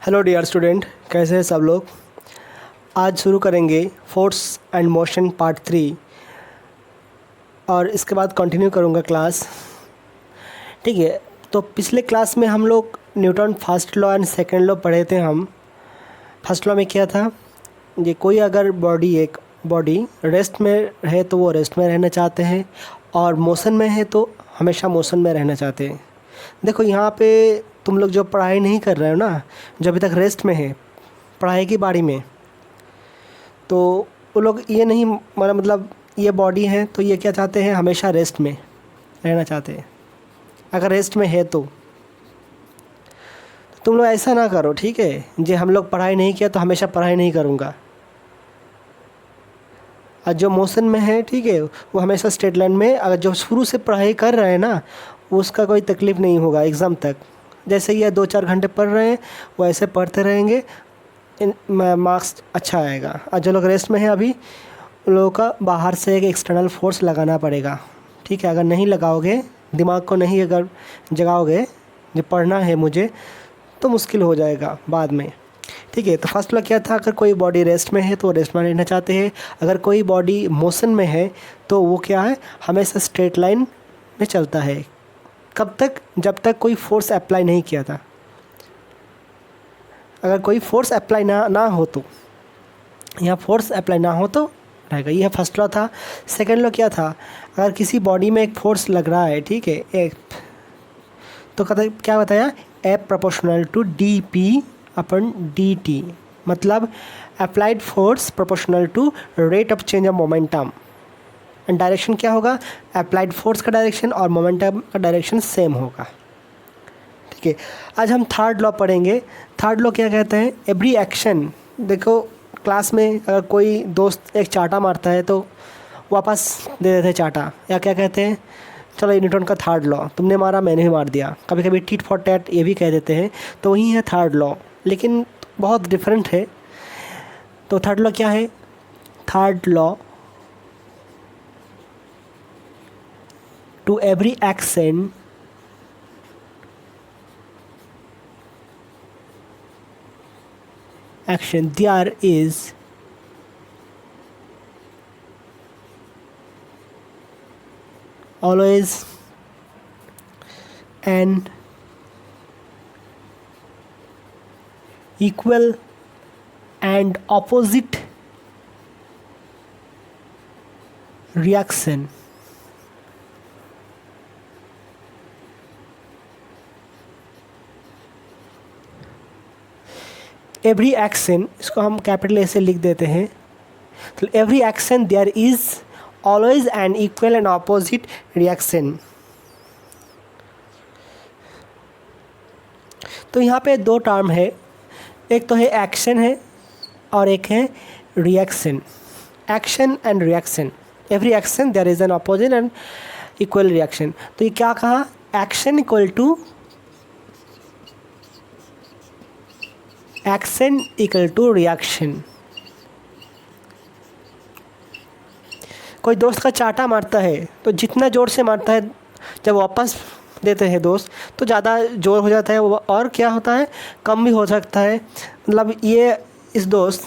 Hello dear student, कैसे हैं सब लोग। आज शुरू करेंगे फोर्स एंड मोशन पार्ट 3 और इसके बाद कंटिन्यू करूँगा क्लास। ठीक है, तो पिछले क्लास में हम लोग Newton first law and second law पढ़े थे। हम फर्स्ट लॉ में क्या था, ये कोई अगर एक बॉडी रेस्ट में है तो वो रेस्ट में रहना चाहते हैं और मोशन में है तो हमेशा मोशन में रहना चाहते हैं। देखो यहाँ पे तुम लोग जो पढ़ाई नहीं कर रहे हो ना, जो अभी तक रेस्ट में है पढ़ाई की बारी में, तो वो लोग ये नहीं मतलब ये बॉडी है तो ये क्या चाहते हैं, हमेशा रेस्ट में रहना चाहते हैं। अगर रेस्ट में है तो तुम लोग ऐसा ना करो, ठीक है। जे हम लोग पढ़ाई नहीं किया तो हमेशा पढ़ाई नहीं करूँगा। और जो मोशन में है, ठीक है, वो हमेशा स्ट्रेट लाइन में, अगर जो शुरू से पढ़ाई कर रहे हैं ना उसका कोई तकलीफ़ नहीं होगा एग्ज़ाम तक। जैसे ये 2-4 घंटे पढ़ रहे हैं वो ऐसे पढ़ते रहेंगे, मार्क्स अच्छा आएगा। और जो लोग रेस्ट में हैं अभी, उन लोगों का बाहर से एक एक्सटर्नल फोर्स लगाना पड़ेगा, ठीक है। अगर नहीं लगाओगे, दिमाग को नहीं अगर जगाओगे जो पढ़ना है मुझे, तो मुश्किल हो जाएगा बाद में, ठीक है। तो फर्स्ट लॉ क्या था, अगर कोई बॉडी रेस्ट में है तो रेस्ट में रहना चाहते हैं। अगर कोई बॉडी मोशन में है तो वो क्या है, हमेशा स्ट्रेट लाइन में चलता है। कब तक, जब तक कोई फोर्स अप्लाई नहीं किया था। अगर कोई फोर्स अप्लाई ना हो तो, यहाँ फोर्स अप्लाई ना हो तो रहेगा। यह फर्स्ट लॉ था। सेकंड लॉ क्या था, अगर किसी बॉडी में एक फोर्स लग रहा है, ठीक है, एक तो क्या बताया, F proportional to D P upon D T, मतलब applied force proportional to rate of change of momentum. And direction क्या होगा, अप्लाइड फोर्स का डायरेक्शन और मोमेंटम का डायरेक्शन सेम होगा, ठीक है। आज हम थर्ड लॉ पढ़ेंगे। थर्ड लॉ क्या कहते हैं, एवरी एक्शन। देखो क्लास में अगर कोई दोस्त एक चाटा मारता है तो वापस दे देते हैं चाटा, या क्या कहते हैं, चलो न्यूटन का थर्ड लॉ, तुमने मारा मैंने भी मार दिया। कभी कभी टिट फॉर टैट ये भी कह देते हैं, तो वही है थर्ड लॉ, लेकिन बहुत डिफरेंट है। तो थर्ड लॉ क्या है, third law, to every action there is always an equal and opposite reaction. Every action, इसको हम कैपिटल ए से लिख देते हैं। तो every action there is always an equal and opposite reaction. तो यहाँ पे दो टर्म है, एक तो है एक्शन है और एक है reaction. Action and reaction, every action there is an opposite and equal reaction. तो ये क्या कहा, action equal to action equal to reaction. कोई दोस्त का चाटा मारता है तो जितना ज़ोर से मारता है, जब वापस देते हैं दोस्त तो ज़्यादा ज़ोर हो जाता है, और क्या होता है, कम भी हो सकता है। मतलब ये इस दोस्त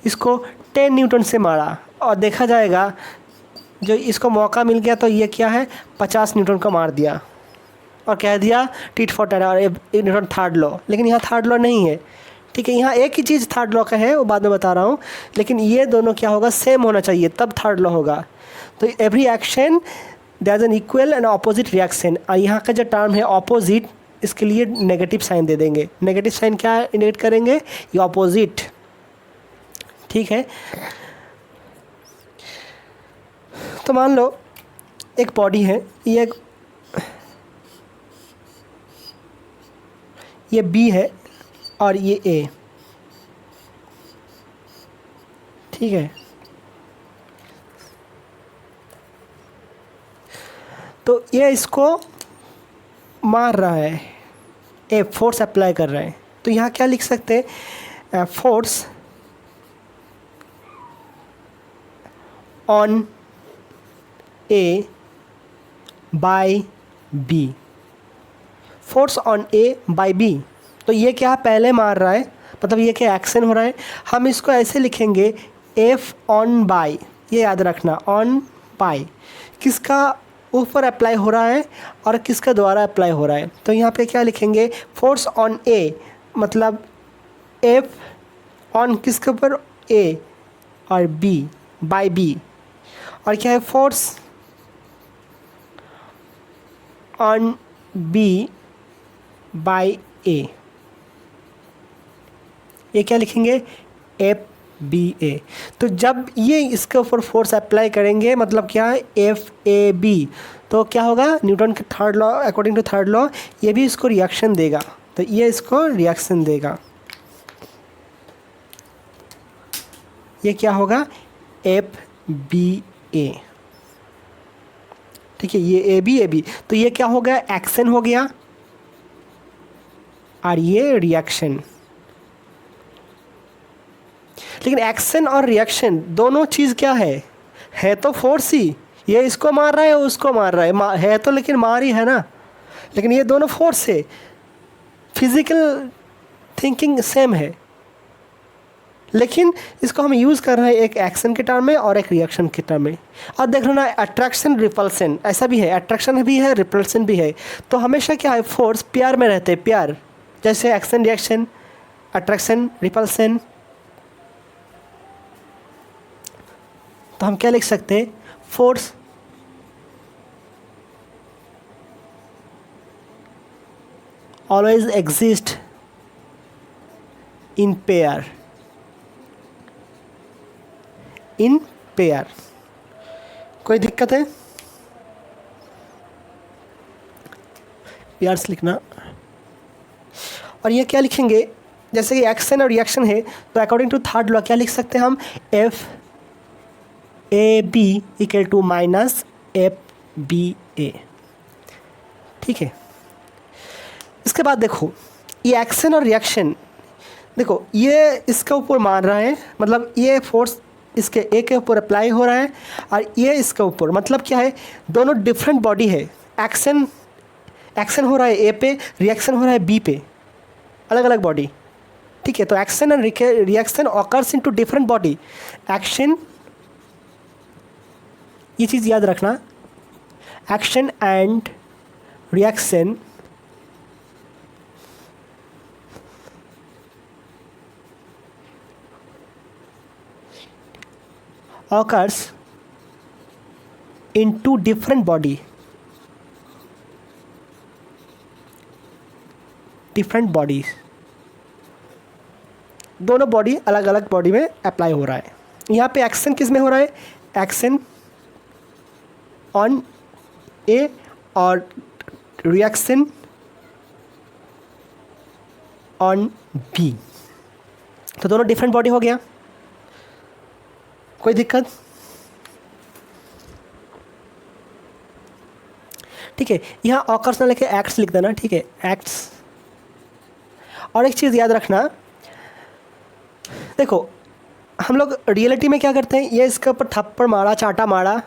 इसको 10 न्यूटन से मारा और देखा जाएगा जो इसको मौका मिल गया तो ये क्या है, 50 न्यूटन का मार दिया और कह दिया टिट फॉर टैट और न्यूटन थर्ड लॉ। लेकिन यहाँ थर्ड लॉ नहीं है, ठीक है। यहाँ एक ही चीज़ थर्ड लॉ का है, वो बाद में बता रहा हूँ, लेकिन ये दोनों क्या होगा, सेम होना चाहिए, तब थर्ड लॉ होगा। तो every action there is an equal and opposite reaction. और यहाँ का जो टर्म है ऑपोजिट, इसके लिए नेगेटिव साइन दे देंगे। नेगेटिव साइन क्या इंडिकेट करेंगे, ये ऑपोजिट, ठीक है। तो मान लो एक बॉडी है, ये बी है और ये ए, ठीक है। तो ये इसको मार रहा है, ए फोर्स अप्लाई कर रहा है। तो यहाँ क्या लिख सकते हैं, force on A by B, force on A by B. तो ये क्या पहले मार रहा है, मतलब ये क्या एक्शन हो रहा है। हम इसको ऐसे लिखेंगे एफ ऑन बाय, ये याद रखना, ऑन बाय किसका ऊपर अप्लाई हो रहा है और किसके द्वारा अप्लाई हो रहा है। तो यहाँ पे क्या लिखेंगे, फोर्स ऑन ए, मतलब एफ ऑन किसके ऊपर, ए, और बी बाय बी, और क्या है फोर्स ऑन बी बाय ए, ये क्या लिखेंगे, एफ बी ए। तो जब ये इसके ऊपर फोर्स अप्लाई करेंगे मतलब क्या है, एफ ए बी, तो क्या होगा, न्यूटन के third law, according to third law ये भी इसको रिएक्शन देगा, तो ये इसको रिएक्शन देगा, ये क्या होगा, एफ बी ए। ठीक है, ये ए बी, तो ये क्या हो गया, एक्शन हो गया और ये रिएक्शन। लेकिन एक्शन और रिएक्शन दोनों चीज़ क्या है तो फोर्स ही, ये इसको मार रहा है उसको मार रहा है तो, लेकिन मार ही है ना, लेकिन ये दोनों फोर्स है, फिजिकल थिंकिंग सेम है, लेकिन इसको हम यूज़ कर रहे हैं एक एक्शन के टर्म में और एक रिएक्शन के टर्म में। और देख लो ना, अट्रैक्शन रिपल्सन ऐसा भी है, अट्रैक्शन भी है रिपल्सन भी है, तो हमेशा क्या है, फोर्स पेयर में रहते हैं, पेयर, जैसे एक्शन रिएक्शन, अट्रैक्शन रिपल्सन। तो हम क्या लिख सकते हैं, force always exist in pair, in pair. कोई दिक्कत है, पेयर्स लिखना। और ये क्या लिखेंगे, जैसे कि एक्शन और रिएक्शन है, तो अकॉर्डिंग टू थर्ड लॉ क्या लिख सकते हैं हम, F A B equal to minus F B A. ठीक है, इसके बाद देखो ये एक्शन और रिएक्शन, देखो ये इसके ऊपर मार रहा है, मतलब ये फोर्स इसके ए के ऊपर अप्लाई हो रहा है और ये इसके ऊपर, मतलब क्या है, दोनों डिफरेंट बॉडी है, एक्शन हो रहा है ए पे, रिएक्शन हो रहा है बी पे, अलग अलग बॉडी। ठीक है, तो action and reaction occurs into different body. Action, ये चीज़ याद रखना, action and reaction occurs into different body, different bodies, दोनों बॉडी अलग अलग बॉडी में अप्लाई हो रहा है। यहाँ पे एक्शन किस में हो रहा है, एक्शन ऑन ए और रिएक्शन ऑन बी, तो दोनों डिफरेंट बॉडी हो गया। कोई दिक्कत, ठीक है, यहाँ ऑकर्स ना लेके एक्ट्स लिख देना। ठीक है, एक्ट्स। और एक चीज़ याद रखना, देखो हम लोग रियलिटी में क्या करते हैं, ये इसके ऊपर थप्पड़ मारा, चाटा मारा,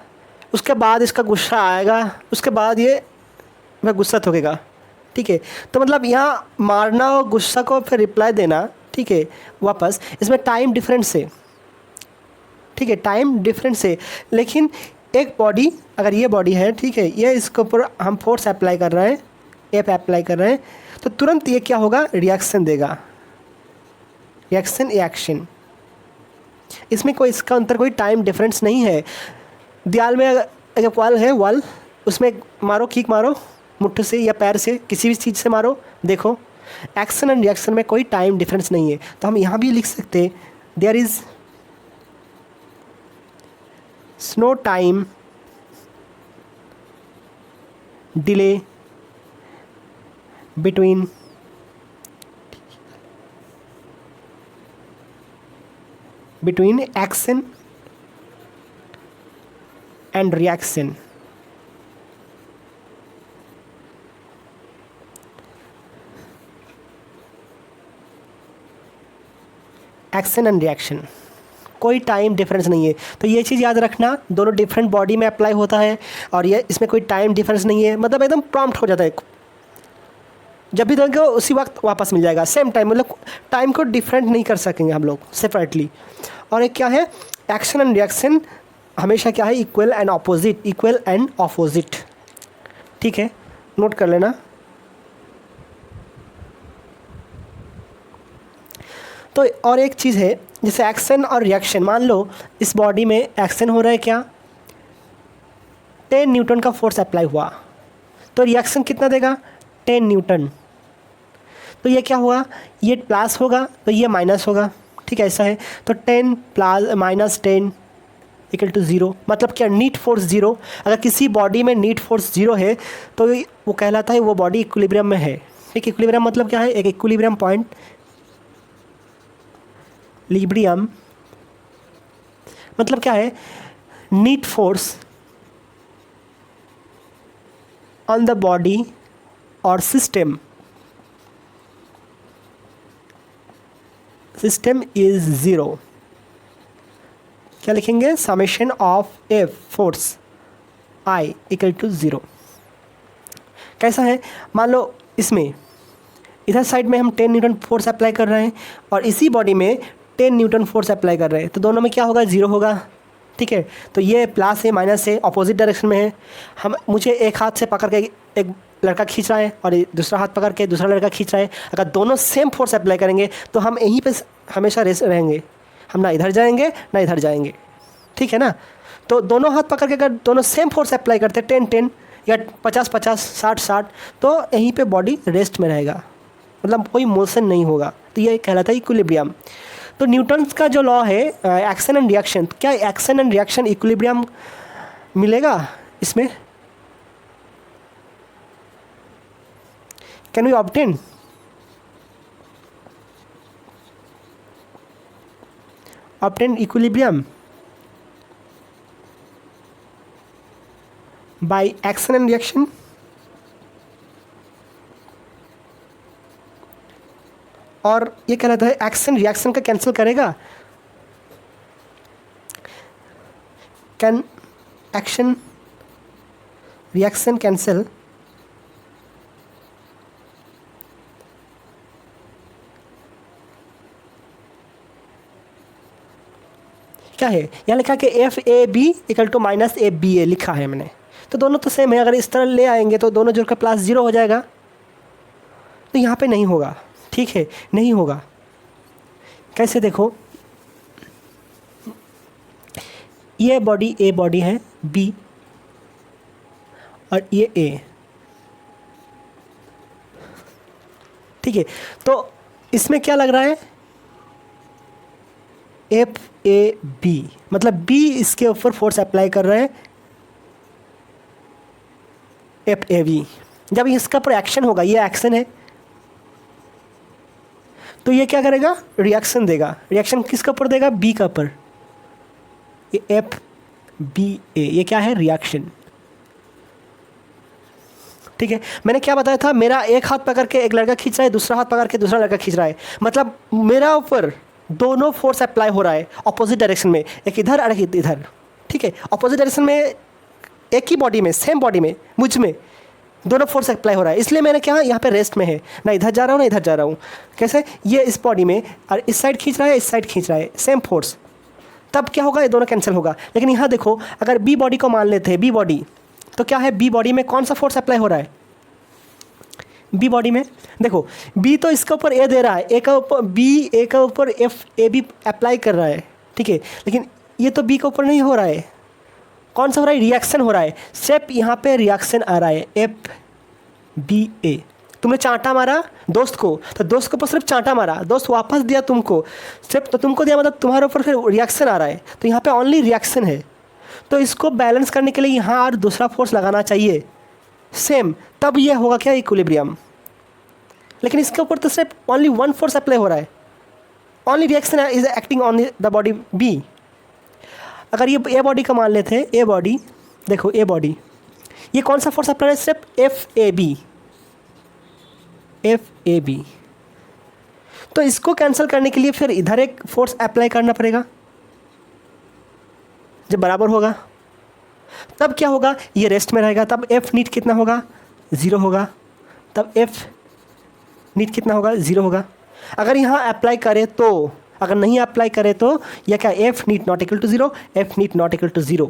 उसके बाद इसका गुस्सा आएगा, उसके बाद ये वह गुस्सा थोकेगा। ठीक है, तो मतलब यहाँ मारना और गुस्सा को फिर रिप्लाई देना, ठीक है, वापस, इसमें टाइम डिफरेंस है। ठीक है, टाइम डिफरेंस है, लेकिन एक बॉडी, अगर ये बॉडी है, ठीक है, ये इसके ऊपर हम फोर्स अप्लाई कर रहे हैं, ए पे अप्लाई कर रहे हैं, तो तुरंत ये क्या होगा, रिएक्शन देगा, रिएक्शन एक्शन। इसमें कोई, इसका अंतर कोई टाइम डिफरेंस नहीं है। दीवार में अगर वॉल है, वॉल, उसमें मारो, किक मारो मुट्ठी से या पैर से, किसी भी चीज़ से मारो, देखो एक्शन एंड रिएक्शन में कोई टाइम डिफरेंस नहीं है। तो हम यहाँ भी लिख सकते हैं, there is no time delay between action and reaction. Action and reaction, कोई टाइम डिफरेंस नहीं है। तो ये चीज़ याद रखना, दोनों डिफरेंट बॉडी में अप्लाई होता है और ये इसमें कोई टाइम डिफरेंस नहीं है, मतलब एकदम प्रॉम्प्ट हो जाता है। जब भी देंगे उसी वक्त वापस मिल जाएगा, सेम टाइम, मतलब टाइम को डिफरेंट नहीं कर सकेंगे हम लोग सेपरेटली। और एक क्या है, एक्शन एंड रिएक्शन हमेशा क्या है, equal and opposite, equal and opposite, ठीक है, नोट कर लेना। तो और एक चीज़ है, जैसे एक्शन और रिएक्शन, मान लो इस बॉडी में एक्शन हो रहा है क्या, 10 न्यूटन का फोर्स अप्लाई हुआ, तो रिएक्शन कितना देगा, 10 न्यूटन। तो ये क्या हुआ, ये प्लस होगा तो ये माइनस होगा, ठीक है, ऐसा है। तो 10 प्लस माइनस 10 इक्वल टू 0, मतलब क्या, नीट फोर्स 0। अगर किसी बॉडी में नीट फोर्स 0 है तो वो कहलाता है वो बॉडी इक्विलिब्रियम में है, ठीक। इक्विलिब्रियम मतलब क्या है, एक इक्विलिब्रियम पॉइंट, लिब्रियम मतलब क्या है, net force on the body और सिस्टम इज 0। क्या लिखेंगे, summation of F force I equal to 0। कैसा है, मान लो इसमें इधर साइड में हम 10 न्यूटन फोर्स अप्लाई कर रहे हैं और इसी बॉडी में 10 न्यूटन फोर्स अप्लाई कर रहे हैं, तो दोनों में क्या होगा, 0 होगा, ठीक है। तो ये प्लस है माइनस है, अपोजिट डायरेक्शन में है। मुझे एक हाथ से पकड़ के एक लड़का खींच रहा है और दूसरा हाथ पकड़ के दूसरा लड़का खींच रहा है, अगर दोनों सेम फोर्स अप्लाई करेंगे तो हम यहीं पे हमेशा रेस्ट रहेंगे, हम ना इधर जाएंगे ना इधर जाएंगे, ठीक है ना। तो दोनों हाथ पकड़ के अगर दोनों सेम फोर्स अप्लाई करते हैं 10-10 या 50-50 60-60, तो यहीं पे बॉडी रेस्ट में रहेगा, मतलब कोई मोशन नहीं होगा, तो ये कहलाता है इक्विलिब्रियम। तो न्यूटन्स का जो लॉ है एक्शन एंड रिएक्शन, क्या एक्शन एंड रिएक्शन इक्विलिब्रियम मिलेगा इसमें, can we obtain, equilibrium by action and reaction. और ये कहलाता है एक्शन रिएक्शन का कैंसिल करेगा, कैन एक्शन रिएक्शन कैंसिल, क्या है, यहाँ लिखा कि F A B equal to minus A B A लिखा है मैंने, तो दोनों तो सेम है, अगर इस तरह ले आएंगे तो दोनों जोड़कर प्लस 0 हो जाएगा, तो यहाँ पे नहीं होगा, ठीक है, नहीं होगा। कैसे, देखो ये बॉडी ए बॉडी है बी और ये ए, ठीक है, तो इसमें क्या लग रहा है, एफ ए बी, मतलब बी इसके ऊपर फोर्स अप्लाई कर रहे हैं, एफ ए बी। जब इसका पर एक्शन होगा, ये एक्शन है, तो ये क्या करेगा, रिएक्शन देगा। रिएक्शन किसके ऊपर देगा, बी का ऊपर, ये एफ बी ए, ये क्या है, रिएक्शन, ठीक है। मैंने क्या बताया था, मेरा एक हाथ पकड़ के एक लड़का खींच रहा है, दूसरा हाथ पकड़ के दूसरा लड़का खींच रहा है, मतलब मेरा ऊपर दोनों फोर्स अप्लाई हो रहा है ऑपोजिट डायरेक्शन में, एक इधर और एक इधर, ठीक है। ऑपोजिट डायरेक्शन में एक ही बॉडी में, सेम बॉडी में, मुझ में दोनों फोर्स अप्लाई हो रहा है, इसलिए मैंने क्या, यहाँ पे रेस्ट में है, ना इधर जा रहा हूँ ना इधर जा रहा हूँ। कैसे, ये इस बॉडी में और इस साइड खींच रहा है, इस साइड खींच रहा है, सेम फोर्स, तब क्या होगा, ये दोनों कैंसिल होगा। लेकिन यहाँ देखो, अगर बी बॉडी को मान लेते हैं, बी बॉडी, तो क्या है, बी बॉडी में कौन सा फोर्स अप्लाई हो रहा है, बी बॉडी में देखो, बी तो इसके ऊपर ए दे रहा है, ए का ऊपर बी, ए का ऊपर एफ ए बी अप्लाई कर रहा है, ठीक है, लेकिन ये तो बी के ऊपर नहीं हो रहा है, कौन सा हो रहा है, रिएक्शन हो रहा है, सिर्फ यहाँ पे रिएक्शन आ रहा है, एफ बी ए। तुमने चांटा मारा दोस्त को, तो दोस्त के ऊपर सिर्फ चांटा मारा, दोस्त वापस दिया तुमको, सिर्फ तो तुमको दिया, मतलब तुम्हारे ऊपर फिर रिएक्शन आ रहा है, तो यहाँ पे ओनली रिएक्शन है। तो इसको बैलेंस करने के लिए यहाँ और दूसरा फोर्स लगाना चाहिए सेम, तब ये होगा क्या, इक्विलिब्रियम। लेकिन इसके ऊपर तो सिर्फ ओनली वन फोर्स अप्लाई हो रहा है, only reaction is acting on the body B. अगर ये ए बॉडी का मान लेते हैं, ए बॉडी देखो, ए बॉडी, ये कौन सा फोर्स अप्लाई है, सिर्फ F A B, F A B. तो इसको कैंसिल करने के लिए फिर इधर एक फोर्स अप्लाई करना पड़ेगा, जब बराबर होगा तब क्या होगा, ये रेस्ट में रहेगा, तब एफ नीट कितना होगा, 0 होगा, तब एफ नीट कितना होगा, 0 होगा। अगर यहाँ अप्लाई करें तो, अगर नहीं अप्लाई करें तो यह क्या, F net not equal to 0, F net not equal to 0।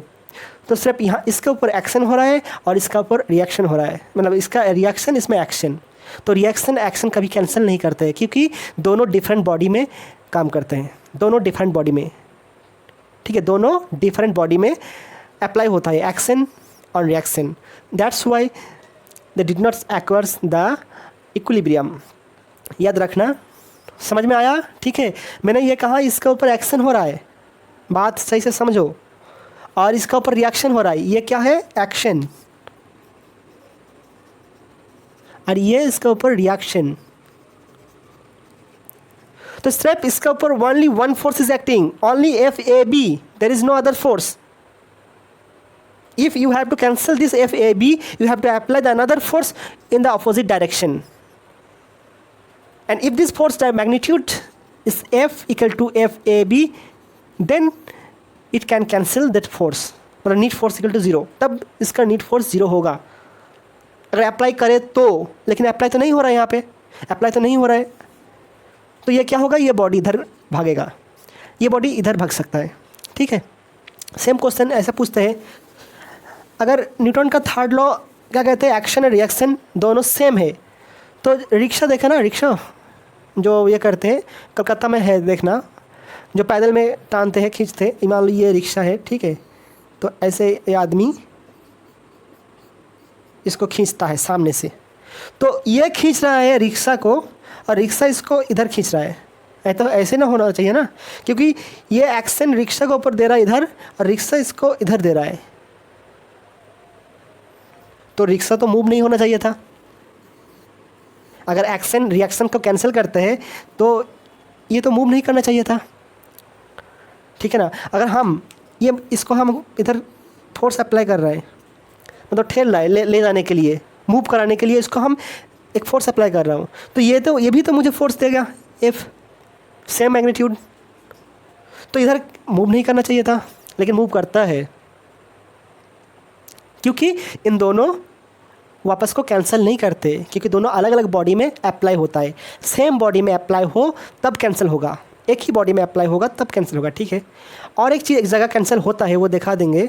तो सिर्फ यहाँ इसके ऊपर एक्शन हो रहा है और इसका ऊपर रिएक्शन हो रहा है, मतलब इसका रिएक्शन इसमें एक्शन। तो रिएक्शन एक्शन कभी कैंसिल नहीं करते हैं क्योंकि दोनों डिफरेंट बॉडी में काम करते हैं, दोनों डिफरेंट बॉडी में, ठीक है, दोनों डिफरेंट बॉडी में अप्लाई होता है एक्शन और reaction. That's why they did not acquire the equilibrium. याद रखना, समझ में आया, ठीक है। मैंने ये कहा इसके ऊपर एक्शन हो रहा है, बात सही से समझो, और इसका ऊपर रिएक्शन हो रहा है, ये क्या है, एक्शन, और ये इसके ऊपर रिएक्शन। तो सिर्फ इसके ऊपर only one force is acting, only FAB, there is no other force. If you have to cancel this FAB, you have to apply the another force in the opposite direction. And if this force magnitude is F equal to FAB, then it can cancel that force. मतलब NEET force equal to 0, तब इसका NEET force 0 होगा अगर apply करे तो। लेकिन apply तो नहीं हो रहा है, यहाँ पे अप्लाई तो नहीं हो रहा है, तो ये क्या होगा, ये बॉडी इधर भागेगा, ये बॉडी इधर भाग सकता है, ठीक है। सेम क्वेश्चन ऐसा पूछते हैं, अगर न्यूटन का थर्ड लॉ क्या कहते हैं, एक्शन और रिएक्शन दोनों सेम है, तो रिक्शा देखा ना, रिक्शा जो ये करते हैं कलकत्ता में है, देखना, जो पैदल में टानते हैं, खींचते हैं, मान लो ये रिक्शा है, ठीक है, तो ऐसे ये आदमी इसको खींचता है सामने से, तो ये खींच रहा है रिक्शा को और रिक्शा इसको इधर खींच रहा है। तो ऐसे ना होना चाहिए ना, क्योंकि ये एक्शन रिक्शा को ऊपर दे रहा है इधर और रिक्शा इसको इधर दे रहा है, तो रिक्शा तो मूव नहीं होना चाहिए था। अगर एक्शन रिएक्शन को कैंसिल करते हैं तो ये तो मूव नहीं करना चाहिए था, ठीक है ना। अगर हम ये इसको हम इधर फोर्स अप्लाई कर रहे हैं, मतलब ठेल रहा है ले जाने के लिए, मूव कराने के लिए इसको हम एक फोर्स अप्लाई कर रहा हूँ, तो ये भी तो मुझे फोर्स देगा F, सेम मैग्नीट्यूड, तो इधर मूव नहीं करना चाहिए था, लेकिन मूव करता है क्योंकि इन दोनों वापस को कैंसिल नहीं करते, क्योंकि दोनों अलग अलग बॉडी में अप्लाई होता है। सेम बॉडी में अप्लाई हो तब कैंसिल होगा, एक ही बॉडी में अप्लाई होगा तब कैंसिल होगा, ठीक है। और एक चीज़ एक जगह कैंसिल होता है, वो दिखा देंगे,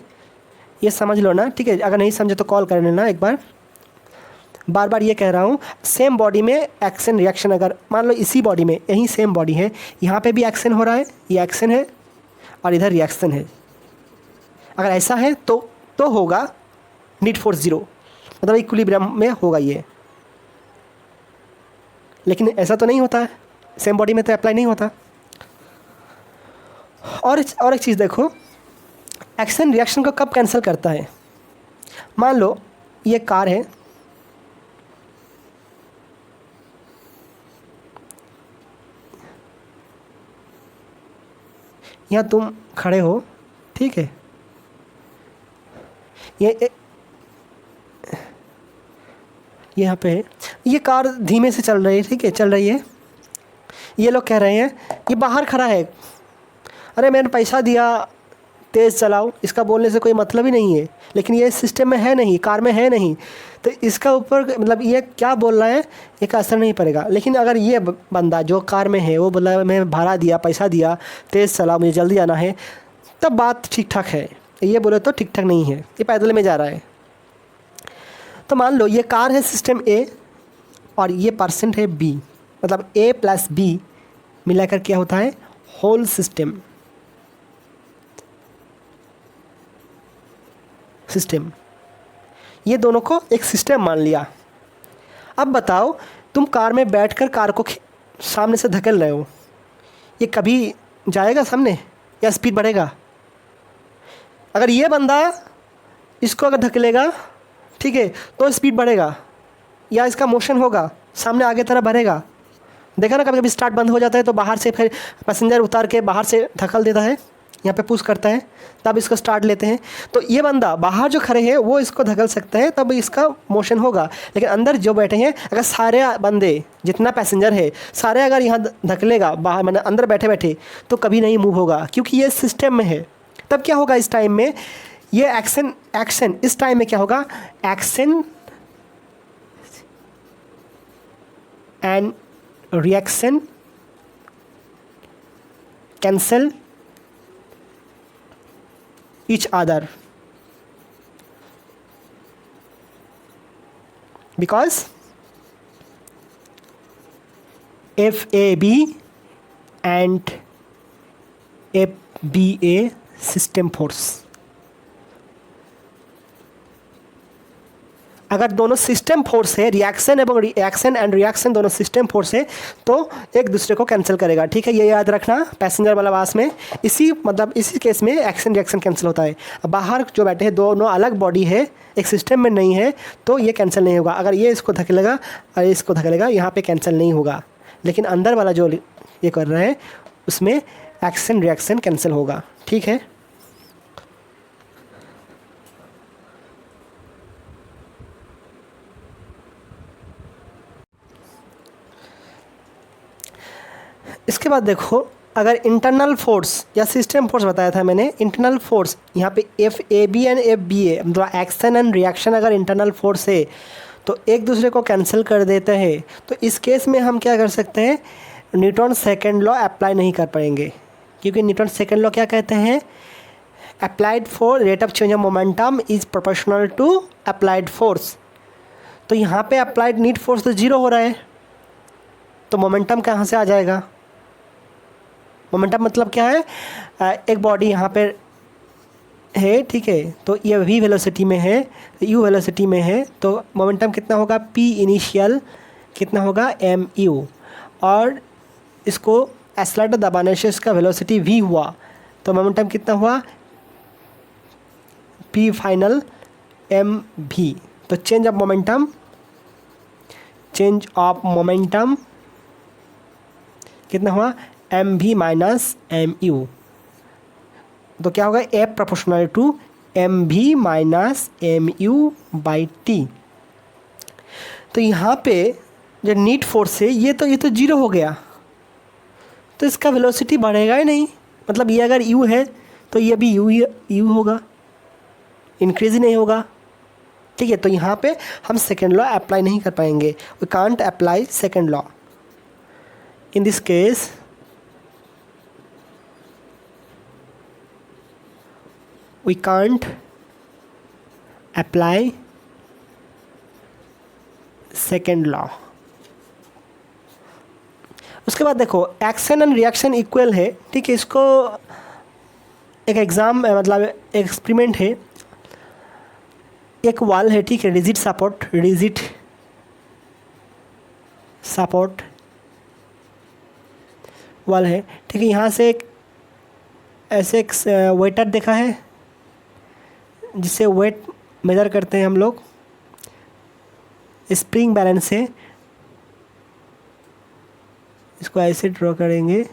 ये समझ लो ना, ठीक है। अगर नहीं समझे तो कॉल कर लेना एक बार, बार बार ये कह रहा हूँ, सेम बॉडी में एक्शन रिएक्शन, अगर मान लो इसी बॉडी में, यही सेम बॉडी है, यहाँ पे भी एक्शन हो रहा है, ये एक्शन है और इधर रिएक्शन है, अगर ऐसा है तो होगा नीट फोर्स 0, मतलब इक्विलिब्रियम में होगा ये। लेकिन ऐसा तो नहीं होता है, सेम बॉडी में तो अप्लाई नहीं होता। और एक चीज़ देखो, एक्शन रिएक्शन को कब कैंसिल करता है। मान लो ये कार है, यहाँ तुम खड़े हो, ठीक है, ये यहाँ पे है, ये कार धीमे से चल रही है, ठीक है, चल रही है, ये लोग कह रहे हैं ये बाहर खड़ा है, अरे मैंने पैसा दिया तेज़ चलाओ, इसका बोलने से कोई मतलब ही नहीं है, लेकिन ये सिस्टम में है नहीं, कार में है नहीं, तो इसका ऊपर मतलब ये क्या बोल रहा है ये का असर नहीं पड़ेगा। लेकिन अगर ये बंदा जो कार में है वो बोला मैं भाड़ा दिया, पैसा दिया, तेज़ चलाओ, मुझे जल्दी आना है, तब बात ठीक ठाक है। ये बोले तो ठीक ठाक नहीं है, ये पैदल में जा रहा है। तो मान लो ये कार है सिस्टम A और ये परसेंट है B, मतलब A प्लस B मिलाकर क्या होता है, होल सिस्टम। ये दोनों को एक सिस्टम मान लिया। अब बताओ, तुम कार में बैठकर कार को सामने से धकेल रहे हो, ये कभी जाएगा सामने या स्पीड बढ़ेगा। अगर ये बंदा इसको अगर धकेलेगा, ठीक है, तो स्पीड बढ़ेगा या इसका मोशन होगा, सामने आगे तरफ बढ़ेगा। देखा ना, कभी कभी स्टार्ट बंद हो जाता है तो बाहर से फिर पैसेंजर उतार के बाहर से धकेल देता है, यहाँ पे पुश करता है, तब इसको स्टार्ट लेते हैं। तो ये बंदा बाहर जो खड़े हैं वो इसको धकेल सकते हैं, तब इसका मोशन होगा। लेकिन अंदर जो बैठे हैं, अगर सारे बंदे जितना पैसेंजर है सारे अगर यहाँ धकेलेगा बाहर, मतलब अंदर बैठे बैठे, तो कभी नहीं मूव होगा, क्योंकि ये सिस्टम में है। तब क्या होगा, इस टाइम में ये एक्शन इस टाइम में क्या होगा, action and reaction cancel each other because FAB and FBA system force. अगर दोनों सिस्टम फोर्स है, रिएक्शन एवं रिएक्शन एंड रिएक्शन दोनों सिस्टम फोर्स है तो एक दूसरे को कैंसिल करेगा। ठीक है, ये याद रखना पैसेंजर वाला बस में। इसी केस में एक्शन रिएक्शन कैंसिल होता है। अब बाहर जो बैठे हैं दोनों अलग बॉडी है, एक सिस्टम में नहीं है, तो ये कैंसिल नहीं होगा। अगर ये इसको धकेलेगा और इसको धकेलेगा, यहाँ पे कैंसिल नहीं होगा, लेकिन अंदर वाला जो ये कर रहा है उसमें एक्शन रिएक्शन कैंसिल होगा। ठीक है, इसके बाद देखो, अगर इंटरनल फोर्स या सिस्टम फोर्स बताया था मैंने, इंटरनल फोर्स यहाँ पे FAB एंड FBA मतलब एक्शन एंड रिएक्शन अगर इंटरनल फोर्स है तो एक दूसरे को कैंसिल कर देते हैं। तो इस केस में हम क्या कर सकते हैं, न्यूटन सेकंड लॉ अप्लाई नहीं कर पाएंगे, क्योंकि न्यूटन सेकंड लॉ क्या कहते हैं, applied force rate of change of momentum is proportional to applied force. तो यहाँ पे अप्लाइड नीट फोर्स तो जीरो हो रहा है, तो मोमेंटम कहाँ से आ जाएगा। मोमेंटम मतलब क्या है, एक बॉडी यहाँ पे है, ठीक है, तो ये v वेलोसिटी में है, u वेलोसिटी में है, तो मोमेंटम कितना होगा, p इनिशियल कितना होगा mu, और इसको एक्सेलरेटर दबाने से इसका वेलोसिटी v हुआ, तो मोमेंटम कितना हुआ p फाइनल mv। तो चेंज ऑफ मोमेंटम कितना हुआ mv माइनस mu, तो क्या होगा F proportional to mv minus mu by t। तो यहाँ पे जो नीट फोर्स है ये तो जीरो हो गया, तो इसका वेलोसिटी बढ़ेगा ही नहीं, मतलब ये अगर u है तो ये भी u होगा, इंक्रीज ही नहीं होगा। ठीक है, तो यहाँ पे हम सेकेंड लॉ अप्लाई नहीं कर पाएंगे, we can't apply second law. In this case we can't apply second law। उसके बाद देखो, एक्शन एंड रिएक्शन इक्वल है। ठीक है, इसको एक एग्ज़ाम मतलब एक एक्सपेरिमेंट है, एक वॉल है, ठीक है, रिजिड सपोर्ट वॉल है, ठीक है, यहाँ से एक ऐसे एक वेटर देखा है जिससे वेट मेजर करते हैं हम लोग, स्प्रिंग बैलेंस से, इसको ऐसे ड्रॉ करेंगे,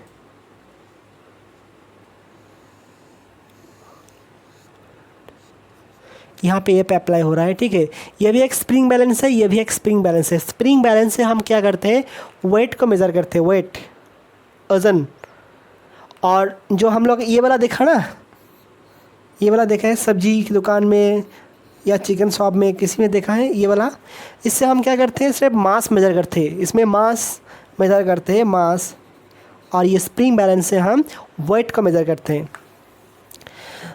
यहाँ पे ये पे अप्लाई हो रहा है। ठीक है, ये भी एक स्प्रिंग बैलेंस है, ये भी एक स्प्रिंग बैलेंस है। स्प्रिंग बैलेंस से हम क्या करते हैं, वेट को मेज़र करते हैं, वेट वजन। और जो हम लोग ये वाला देखा ना, ये वाला देखा है सब्जी की दुकान में या चिकन शॉप में, किसी में देखा है ये वाला, इससे हम क्या करते हैं, सिर्फ मास मेज़र करते हैं, इसमें मास मेज़र करते हैं, मास। और ये स्प्रिंग बैलेंस से हम वेट को मेज़र करते हैं।